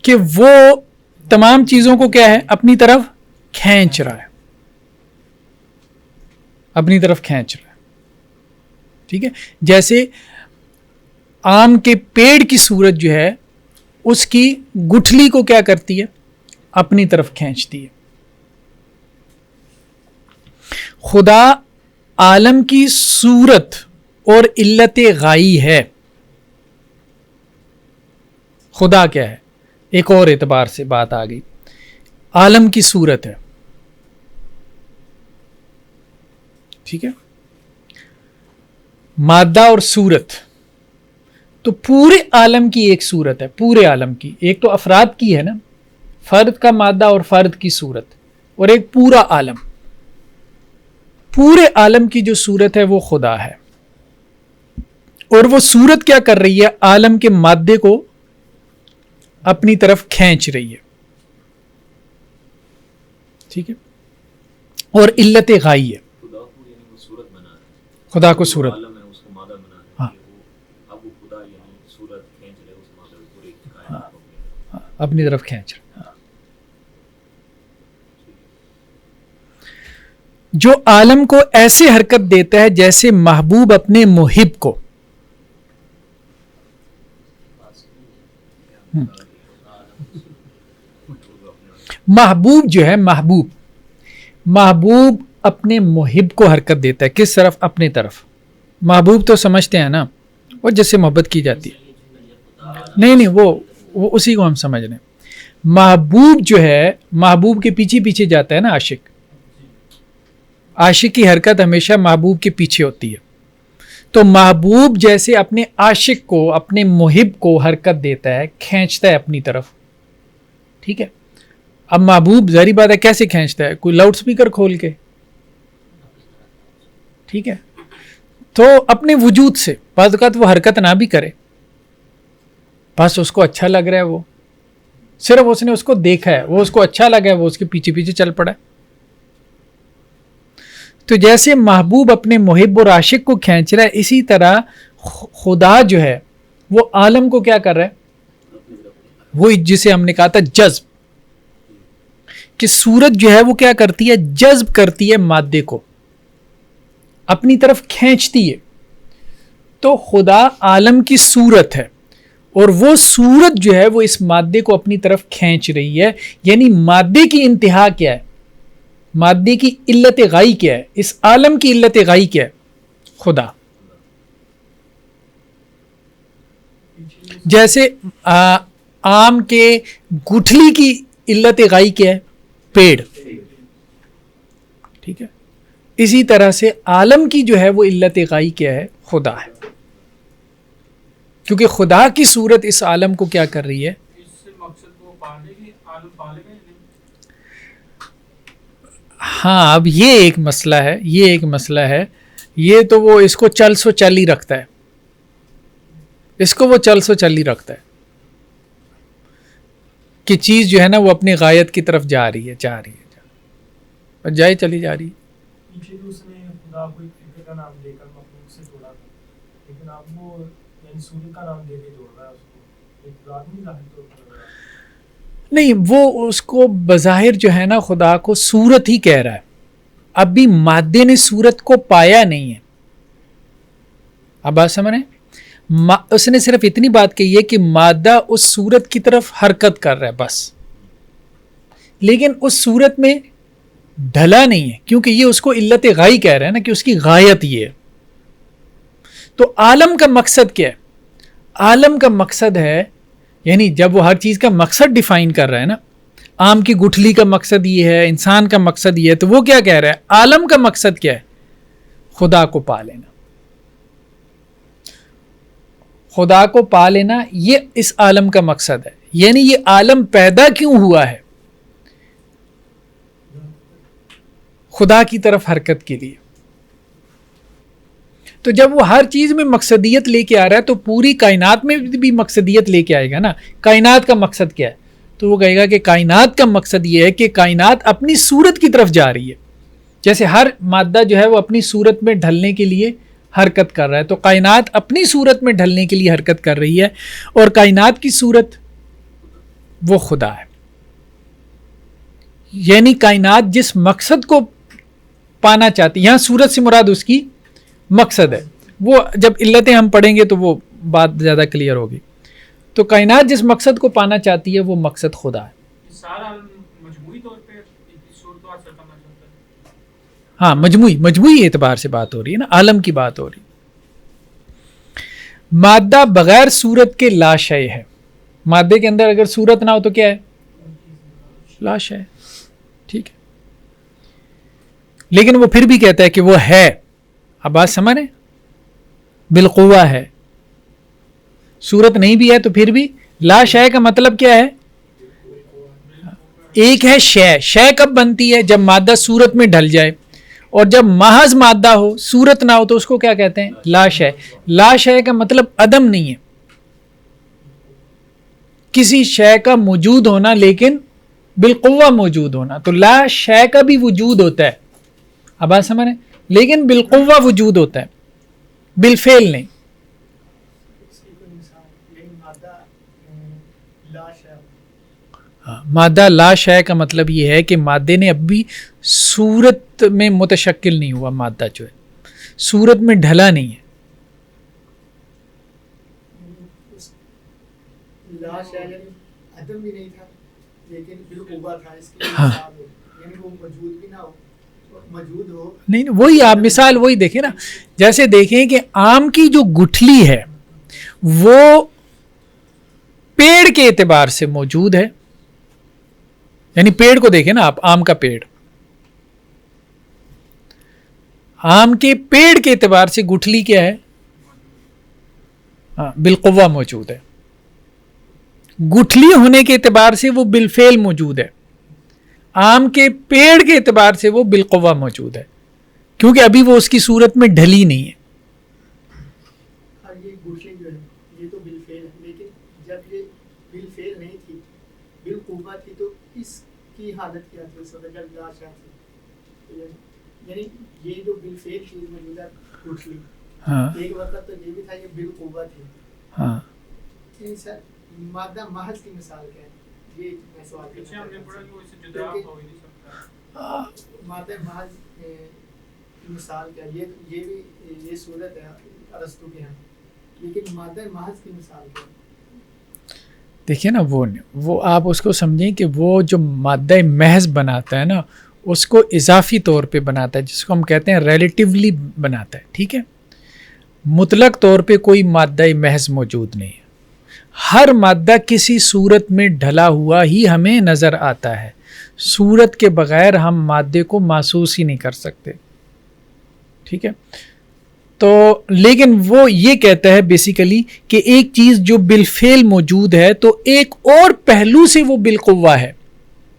کہ وہ تمام چیزوں کو کیا ہے اپنی طرف کھینچ رہا ہے, اپنی طرف کھینچ رہا ہے. ٹھیک ہے, جیسے آم کے پیڑ کی صورت جو ہے اس کی گٹھلی کو کیا کرتی ہے, اپنی طرف کھینچتی ہے. خدا عالم کی صورت اور علت غائی ہے. خدا کیا ہے؟ ایک اور اعتبار سے بات آ گئی. عالم کی صورت ہے. ٹھیک ہے, مادہ اور صورت, تو پورے عالم کی ایک صورت ہے. پورے عالم کی ایک تو افراد کی ہے نا, فرد کا مادہ اور فرد کی صورت, اور ایک پورا عالم. پورے عالم کی جو صورت ہے وہ خدا ہے, اور وہ صورت کیا کر رہی ہے؟ عالم کے مادے کو اپنی طرف کھینچ رہی ہے. ٹھیک ہے, اور علت غائی ہے. خدا کو صورت, اپنی طرف کھینچ رہا. جو عالم کو ایسے حرکت دیتا ہے جیسے محبوب اپنے محب کو. محبوب جو ہے محبوب اپنے محب کو حرکت دیتا ہے. کس طرف؟ اپنے طرف. محبوب تو سمجھتے ہیں نا وہ جس سے محبت کی جاتی ہے. نہیں وہ اسی کو ہم سمجھ رہے ہیں. محبوب جو ہے محبوب کے پیچھے پیچھے جاتا ہے نا. عاشق کی حرکت ہمیشہ محبوب کے پیچھے ہوتی ہے. تو محبوب جیسے اپنے عاشق کو اپنے محب کو حرکت دیتا ہے, کھینچتا ہے اپنی طرف. ٹھیک ہے. اب محبوب ظاہری بات ہے کیسے کھینچتا ہے؟ کوئی لاؤڈ سپیکر کھول کے. ٹھیک ہے. تو اپنے وجود سے بعض اوقات وہ حرکت نہ بھی کرے, بس اس کو اچھا لگ رہا ہے, وہ صرف اس نے اس کو دیکھا ہے, وہ اس کو اچھا لگا ہے, وہ اس کے پیچھے پیچھے چل پڑا ہے. تو جیسے محبوب اپنے محب اور عاشق کو کھینچ رہا ہے, اسی طرح خدا جو ہے وہ عالم کو کیا کر رہا ہے؟ وہ جسے ہم نے کہا تھا جذب, کہ صورت جو ہے وہ کیا کرتی ہے؟ جذب کرتی ہے مادے کو, اپنی طرف کھینچتی ہے. تو خدا عالم کی صورت ہے اور وہ صورت جو ہے وہ اس مادے کو اپنی طرف کھینچ رہی ہے. یعنی مادے کی انتہا کیا ہے؟ مادے کی علت غائی کیا ہے؟ اس عالم کی علت غائی کیا ہے؟ خدا. جیسے آم کے گٹھلی کی علت غائی کیا ہے؟ پیڑ. ٹھیک ہے. اسی طرح سے عالم کی جو ہے وہ علت غائی کیا ہے؟ خدا ہے. کیونکہ خدا کی صورت اس عالم کو کیا کر رہی ہے؟ اس مقصد کو پانے کی عالم پالے گا. ہاں اب یہ ایک مسئلہ ہے. یہ تو وہ اس کو چل سو چل ہی رکھتا ہے, کہ چیز جو ہے نا وہ اپنی غایت کی طرف جا رہی ہے اور چلی جا رہی ہے. پیچھے تو اس نے خدا کو ایک فکر کا نام دے کر مخلوق سے جوڑا تھا, لیکن اب وہ یعنی سورج کا نام دے کے جوڑ رہا ہے اس کو, ایک ذات نہیں ظاہر طور پر. نہیں, وہ اس کو بظاہر جو ہے نا خدا کو صورت ہی کہہ رہا ہے. اب بھی مادے نے صورت کو پایا نہیں ہے. اب بات سمجھ رہے ہیں؟ اس نے صرف اتنی بات کہی ہے کہ مادہ اس صورت کی طرف حرکت کر رہا ہے بس, لیکن اس صورت میں ڈھلا نہیں ہے, کیونکہ یہ اس کو علت غائی کہہ رہا ہے نا, کہ اس کی غایت یہ ہے. تو عالم کا مقصد کیا ہے؟ عالم کا مقصد ہے, یعنی جب وہ ہر چیز کا مقصد ڈیفائن کر رہا ہے نا, آم کی گٹھلی کا مقصد یہ ہے, انسان کا مقصد یہ ہے, تو وہ کیا کہہ رہا ہے؟ عالم کا مقصد کیا ہے؟ خدا کو پا لینا. خدا کو پا لینا یہ اس عالم کا مقصد ہے. یعنی یہ عالم پیدا کیوں ہوا ہے؟ خدا کی طرف حرکت کے لیے. تو جب وہ ہر چیز میں مقصدیت لے کے آ رہا ہے تو پوری کائنات میں بھی مقصدیت لے کے آئے گا نا. کائنات کا مقصد کیا ہے؟ تو وہ کہے گا کہ کائنات کا مقصد یہ ہے کہ کائنات اپنی صورت کی طرف جا رہی ہے. جیسے ہر مادہ جو ہے وہ اپنی صورت میں ڈھلنے کے لیے حرکت کر رہا ہے, تو کائنات اپنی صورت میں ڈھلنے کے لیے حرکت کر رہی ہے, اور کائنات کی صورت وہ خدا ہے. یعنی کائنات جس مقصد کو پانا چاہتی, یہاں صورت سے مراد اس کی مقصد ہے. وہ جب علتیں ہم پڑھیں گے تو وہ بات زیادہ کلیئر ہوگی. تو کائنات جس مقصد کو پانا چاہتی ہے وہ مقصد خدا ہے. سارا مجموعی طور پہ صورت کو حاصل کرنا چاہتا ہے. ہاں, مجموعی اعتبار سے بات ہو رہی ہے نا, عالم کی بات ہو رہی. مادہ بغیر صورت کے لا شے ہے. مادے کے اندر اگر صورت نہ ہو تو کیا ہے؟ لا شے. ٹھیک ہے, لیکن وہ پھر بھی کہتا ہے کہ وہ ہے. اب بات سمجھ رہے؟ بالقوہ ہے. صورت نہیں بھی ہے تو پھر بھی لا شے کا مطلب کیا ہے؟ ایک ہے شے کب بنتی ہے؟ جب مادہ صورت میں ڈھل جائے, اور جب محض مادہ ہو صورت نہ ہو تو اس کو کیا کہتے ہیں؟ لا شے. لا شے کا مطلب عدم نہیں ہے, کسی شے کا موجود ہونا لیکن بالقوہ موجود ہونا. تو لا شے کا بھی وجود ہوتا ہے, اب بات سمجھ رہے ہیں, لیکن بالقوہ وجود ہوتا ہے, بالفعل نہیں. مادہ لا شے کا مطلب یہ ہے کہ مادے نے اب بھی صورت میں متشکل نہیں ہوا. مادہ جو ہے صورت میں ڈھلا نہیں ہے. لا شے یعنی عدم بھی نہیں تھا لیکن بالقوہ تھا، اس کی ہاں۔ مثال ہو، یعنی وہ موجود بھی نہ ہو، موجود ہو. نہیں وہی آپ مثال وہی دیکھیں نا، جیسے دیکھیں کہ آم کی جو گٹھلی ہے وہ پیڑ کے اعتبار سے موجود ہے، یعنی پیڑ کو دیکھیں نا آپ، آم کا پیڑ، آم کے پیڑ کے اعتبار سے گٹھلی کیا ہے؟ ہاں بالقوہ موجود ہے. گٹھلی ہونے کے اعتبار سے وہ بالفعل موجود ہے، آم کے پیڑ کے اعتبار سے وہ بالقوہ موجود ہے، کیونکہ ابھی وہ اس کی صورت میں ڈھلی نہیں ہے. اور یہ گٹھلی جو ہے یہ تو بالفعل ہے، لیکن جب یہ بالفعل نہیں تھی، بالقوہ تھی، تو اس کی حالت کیا تھی اس وقت جب لاشا تھی؟ یعنی یہ جو بالفعل چیز موجود ہے گٹھلی، ہاں ایک وقت تو یہ بھی تھا، یہ بالقوہ تھی. ہاں ان سر مادہ محض کی مثال کیا ہے؟ یہ میں سوال پیچھے ہم نے پڑھا کہ وہ اس سے جدا کیونکہ ہو ہی نہیں سکتا. مادہ محض کی مثال کیا؟ یہ بھی یہ صورت ہے ارسطو کے یہاں، لیکن مادہ محض کی مثال کیا؟ دیکھیے نا وہ آپ اس کو سمجھیں کہ وہ جو مادہ محض بناتا ہے نا اس کو اضافی طور پہ بناتا ہے، جس کو ہم کہتے ہیں ریلیٹیولی بناتا ہے، ٹھیک ہے. مطلق طور پہ کوئی مادہ محض موجود نہیں ہے، ہر مادہ کسی صورت میں ڈھلا ہوا ہی ہمیں نظر آتا ہے، صورت کے بغیر ہم مادے کو محسوس ہی نہیں کر سکتے، ٹھیک ہے. تو لیکن وہ یہ کہتا ہے بیسیکلی کہ ایک چیز جو بالفعل موجود ہے تو ایک اور پہلو سے وہ بالقوہ ہے.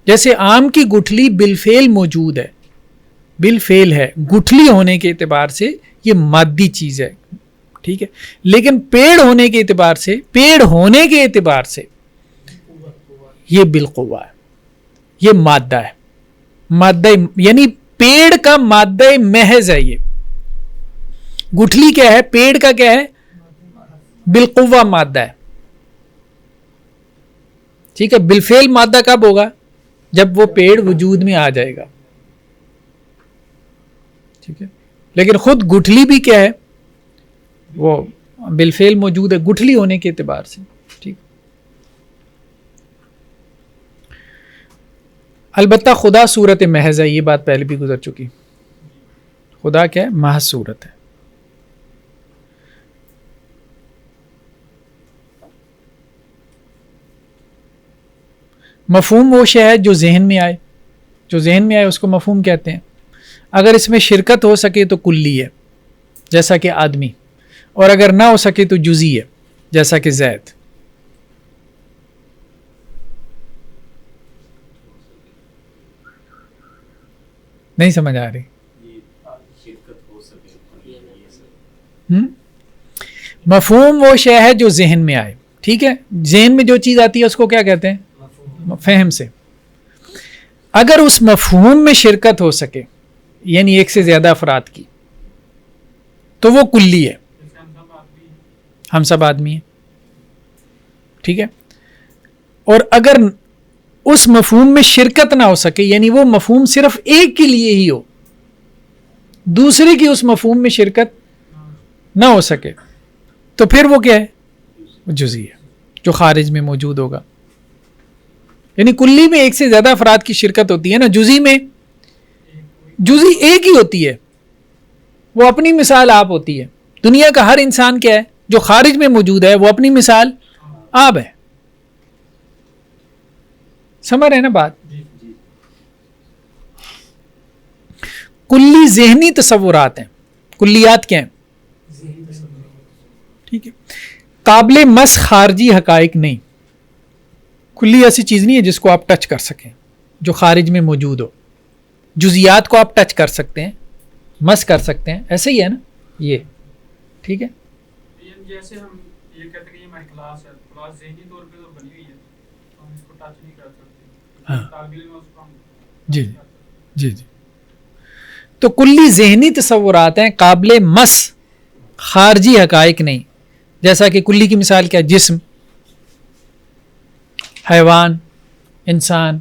جیسے آم کی گٹھلی بالفعل موجود ہے، بالفعل ہے، گٹھلی ہونے کے اعتبار سے یہ مادی چیز ہے، ٹھیک ہے. لیکن پیڑ ہونے کے اعتبار سے یہ بالقوہ ہے، یہ مادہ ہے، مادہ یعنی پیڑ کا مادہ محض ہے. یہ گٹھلی کیا ہے؟ پیڑ کا کیا ہے؟ بالقوہ مادہ ہے، ٹھیک ہے. بالفعل مادہ کب ہوگا؟ جب وہ پیڑ وجود میں آ جائے گا، ٹھیک ہے. لیکن خود گٹھلی بھی کیا ہے؟ وہ بالفعل موجود ہے گٹھلی ہونے کے اعتبار سے، ٹھیک. البتہ خدا صورت محض ہے، یہ بات پہلے بھی گزر چکی. خدا کیا ہے؟ محض صورت ہے. مفہوم وہ شے ہے جو ذہن میں آئے اس کو مفہوم کہتے ہیں. اگر اس میں شرکت ہو سکے تو کلی ہے جیسا کہ آدمی، اور اگر نہ ہو سکے تو جزئی ہے جیسا کہ زید. نہیں سمجھ آ رہی؟ مفہوم وہ شے ہے جو ذہن میں آئے، ٹھیک ہے. ذہن میں جو چیز آتی ہے اس کو کیا کہتے ہیں؟ فہم سے. اگر اس مفہوم میں شرکت ہو سکے یعنی ایک سے زیادہ افراد کی تو وہ کلی ہے، ہم سب آدمی ہیں، ٹھیک ہے. اور اگر اس مفہوم میں شرکت نہ ہو سکے یعنی وہ مفہوم صرف ایک کے لیے ہی ہو، دوسرے کی اس مفہوم میں شرکت نہ ہو سکے تو پھر وہ کیا ہے؟ جزئی ہے، جو خارج میں موجود ہوگا. یعنی کلی میں ایک سے زیادہ افراد کی شرکت ہوتی ہے نا، جزئی میں جزئی ایک ہی ہوتی ہے، وہ اپنی مثال آپ ہوتی ہے. دنیا کا ہر انسان کیا ہے؟ جو خارج میں موجود ہے وہ اپنی مثال آپ ہے. سمجھ رہے نا بات؟ کلی ذہنی تصورات ہیں، کلیات کیا ہیں؟ ٹھیک ہے. قابل مس خارجی حقائق نہیں. کلی ایسی چیز نہیں ہے جس کو آپ ٹچ کر سکیں، جو خارج میں موجود ہو. جزیات کو آپ ٹچ کر سکتے ہیں، مس کر سکتے ہیں، ایسے ہی ہے نا یہ، ٹھیک ہے. جیسے ہم یہ کہتے ہیں کہ یہ ہماری کلاس ہے، کلاس ذہنی طور پہ تو بنی ہوئی ہے، ہم اس کو ٹچ نہیں کر سکتے. ہاں طالب علم اس کو ہم جی جی جی. تو کلی ذہنی تصورات ہیں، قابل مس خارجی حقائق نہیں. جیسا کہ کلی کی مثال کیا؟ جسم، حیوان، انسان،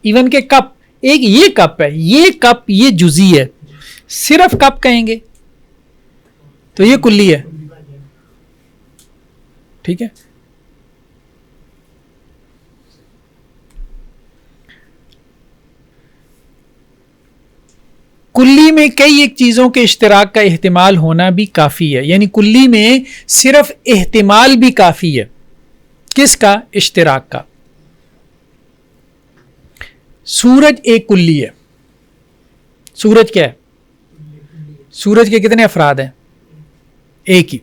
ایون کہ کپ. ایک یہ کپ ہے، یہ کپ یہ جزئی ہے، صرف کپ کہیں گے تو یہ کلی ہے، ٹھیک ہے. میں کئی ایک چیزوں کے اشتراک کا احتمال ہونا بھی کافی ہے، یعنی کلی میں صرف احتمال بھی کافی ہے. کس کا؟ اشتراک کا. سورج ایک کلی ہے. سورج کیا ہے؟ سورج کے کتنے افراد ہیں؟ ایک ہی.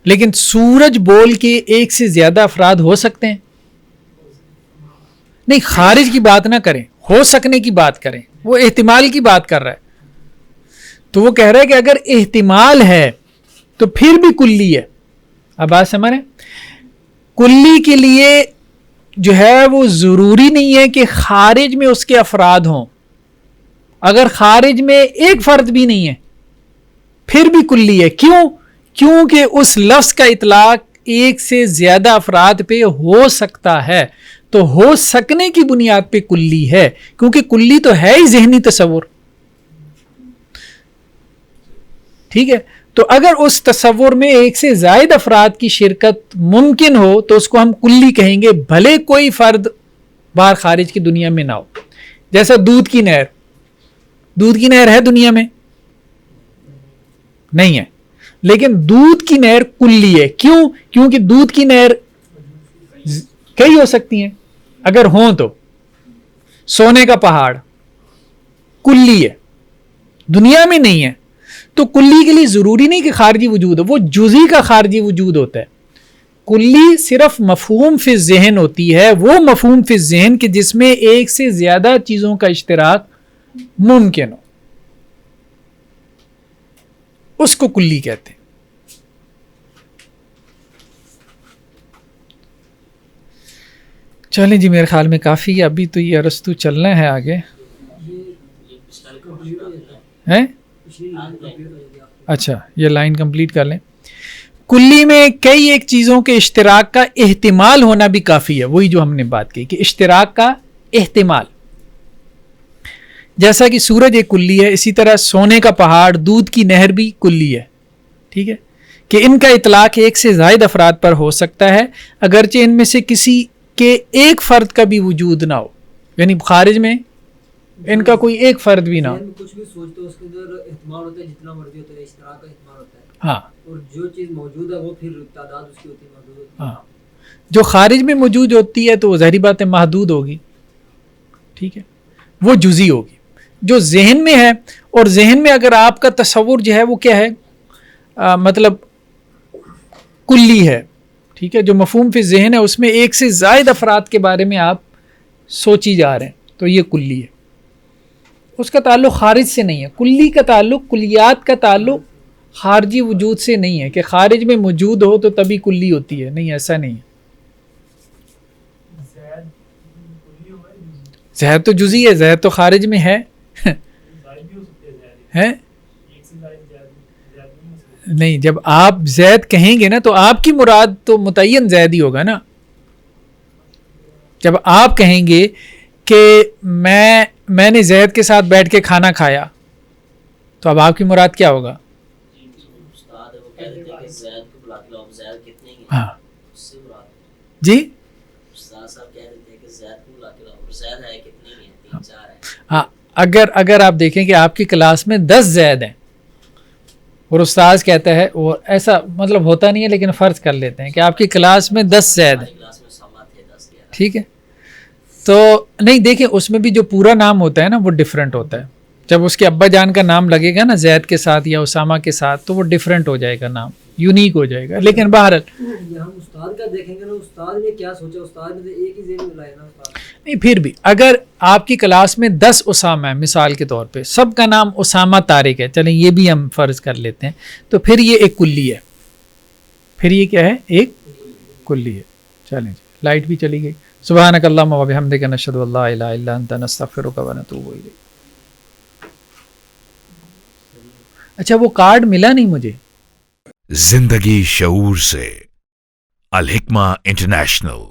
لیکن سورج بول کے ایک سے زیادہ افراد ہو سکتے ہیں؟ نہیں، خارج کی بات نہ کریں، ہو سکنے کی بات کریں. وہ احتمال کی بات کر رہا ہے. تو وہ کہہ رہا ہے کہ اگر احتمال ہے تو پھر بھی کلی ہے. اب بات سمجھ رہے ہیں؟ کلی کے لیے جو ہے وہ ضروری نہیں ہے کہ خارج میں اس کے افراد ہوں. اگر خارج میں ایک فرد بھی نہیں ہے پھر بھی کلی ہے. کیوں؟ کیونکہ اس لفظ کا اطلاق ایک سے زیادہ افراد پہ ہو سکتا ہے. تو ہو سکنے کی بنیاد پہ کلی ہے، کیونکہ کلی تو ہے ہی ذہنی تصور. ٹھیک ہے؟ تو اگر اس تصور میں ایک سے زائد افراد کی شرکت ممکن ہو تو اس کو ہم کلی کہیں گے، بھلے کوئی فرد باہر خارج کی دنیا میں نہ ہو. جیسا دودھ کی نہر. دودھ کی نہر ہے دنیا میں؟ نہیں ہے. لیکن دودھ کی نہر کلی ہے. کیوں؟ کیونکہ دودھ کی نہر کئی ہو سکتی ہیں اگر ہوں تو. سونے کا پہاڑ کلی ہے، دنیا میں نہیں ہے. تو کلی کے لیے ضروری نہیں کہ خارجی وجود ہو، وہ جزئی کا خارجی وجود ہوتا ہے. کلی صرف مفہوم فی ذہن ہوتی ہے، وہ مفہوم فی ذہن کہ جس میں ایک سے زیادہ چیزوں کا اشتراک ممکن ہو، اس کو کلی کہتے ہیں. چلیں جی، میرے خیال میں کافی ہے. ابھی تو یہ ارسطو چلنا ہے آگے ہیں. اچھا، یہ لائن کمپلیٹ کر لیں. کلی میں کئی ایک چیزوں کے اشتراک کا احتمال ہونا بھی کافی ہے. وہی جو ہم نے بات کی کہ اشتراک کا احتمال. جیسا کہ سورج ایک کلی ہے، اسی طرح سونے کا پہاڑ، دودھ کی نہر بھی کلی ہے. ٹھیک ہے کہ ان کا اطلاق ایک سے زائد افراد پر ہو سکتا ہے، اگرچہ ان میں سے کسی کے ایک فرد کا بھی وجود نہ ہو. یعنی خارج میں ان کا کوئی ایک فرد بھی نہ ہو. کچھ بھی سوچتے ہو اس کے اندر احتمال ہوتا ہے، جتنا مرضی ہوتا ہے، اشتراک کا احتمال ہوتا ہے. ہاں، اور جو چیز موجود ہے وہ پھر تعداد اس کی ہوتی ہے محدود ہوتی ہے. ہاں، جو خارج میں موجود ہوتی ہے تو وہ ظاہری بات ہے محدود ہوگی. ٹھیک ہے، وہ جزئی ہوگی. جو ذہن میں ہے، اور ذہن میں اگر آپ کا تصور جو ہے وہ کیا ہے، مطلب کلی ہے. ٹھیک ہے، جو مفہوم فی ذہن ہے اس میں ایک سے زائد افراد کے بارے میں آپ سوچی جا رہے ہیں تو یہ کلی ہے. اس کا تعلق خارج سے نہیں ہے. کلی کا تعلق، کلیات کا تعلق خارجی وجود سے نہیں ہے کہ خارج میں موجود ہو تو تبھی کلی ہوتی ہے. نہیں، ایسا نہیں ہے. زہد تو جزئی ہے، زہد تو خارج میں ہے. نہیں، جب آپ زید کہیں گے نا تو آپ کی مراد تو متعین زید ہی ہوگا نا. جب آپ کہیں گے کہ میں نے زید کے ساتھ بیٹھ کے کھانا کھایا تو اب آپ کی مراد کیا ہوگا؟ ہاں جی، ہاں. اگر آپ دیکھیں کہ آپ کی کلاس میں 10 زید ہیں اور استاذ کہتا ہے، اور ایسا مطلب ہوتا نہیں ہے لیکن فرض کر لیتے ہیں کہ آپ کی کلاس میں 10 زید ہیں. ٹھیک ہے، تو نہیں دیکھیں اس میں بھی جو پورا نام ہوتا ہے نا وہ ڈیفرنٹ ہوتا ہے. جب اس کے ابا جان کا نام لگے گا نا زید کے ساتھ یا اسامہ کے ساتھ تو وہ ڈیفرنٹ ہو جائے گا، نام یونیک ہو جائے گا. لیکن بہرحال ہم استاد کا دیکھیں گے نا، استاد نے کیا سوچا، استاد نے ایک ہی ذہن میں لایا نا. استاد نہیں، پھر بھی اگر آپ کی کلاس میں 10 اسامہ ہیں مثال کے طور پہ، سب کا نام اسامہ طارق ہے، چلیں یہ بھی ہم فرض کر لیتے ہیں، تو پھر یہ ایک کلی ہے. پھر یہ کیا ہے؟ ایک کلی ہے. چلیں جی، لائٹ بھی چلی گئی. سبحانک اللہم و بحمدک، نشہد ان لا الہ الا انت، نستغفرک و نتوب الیک. اچھا، وہ کارڈ ملا نہیں مجھے. زندگی شعور سے، الحکمہ انٹرنیشنل.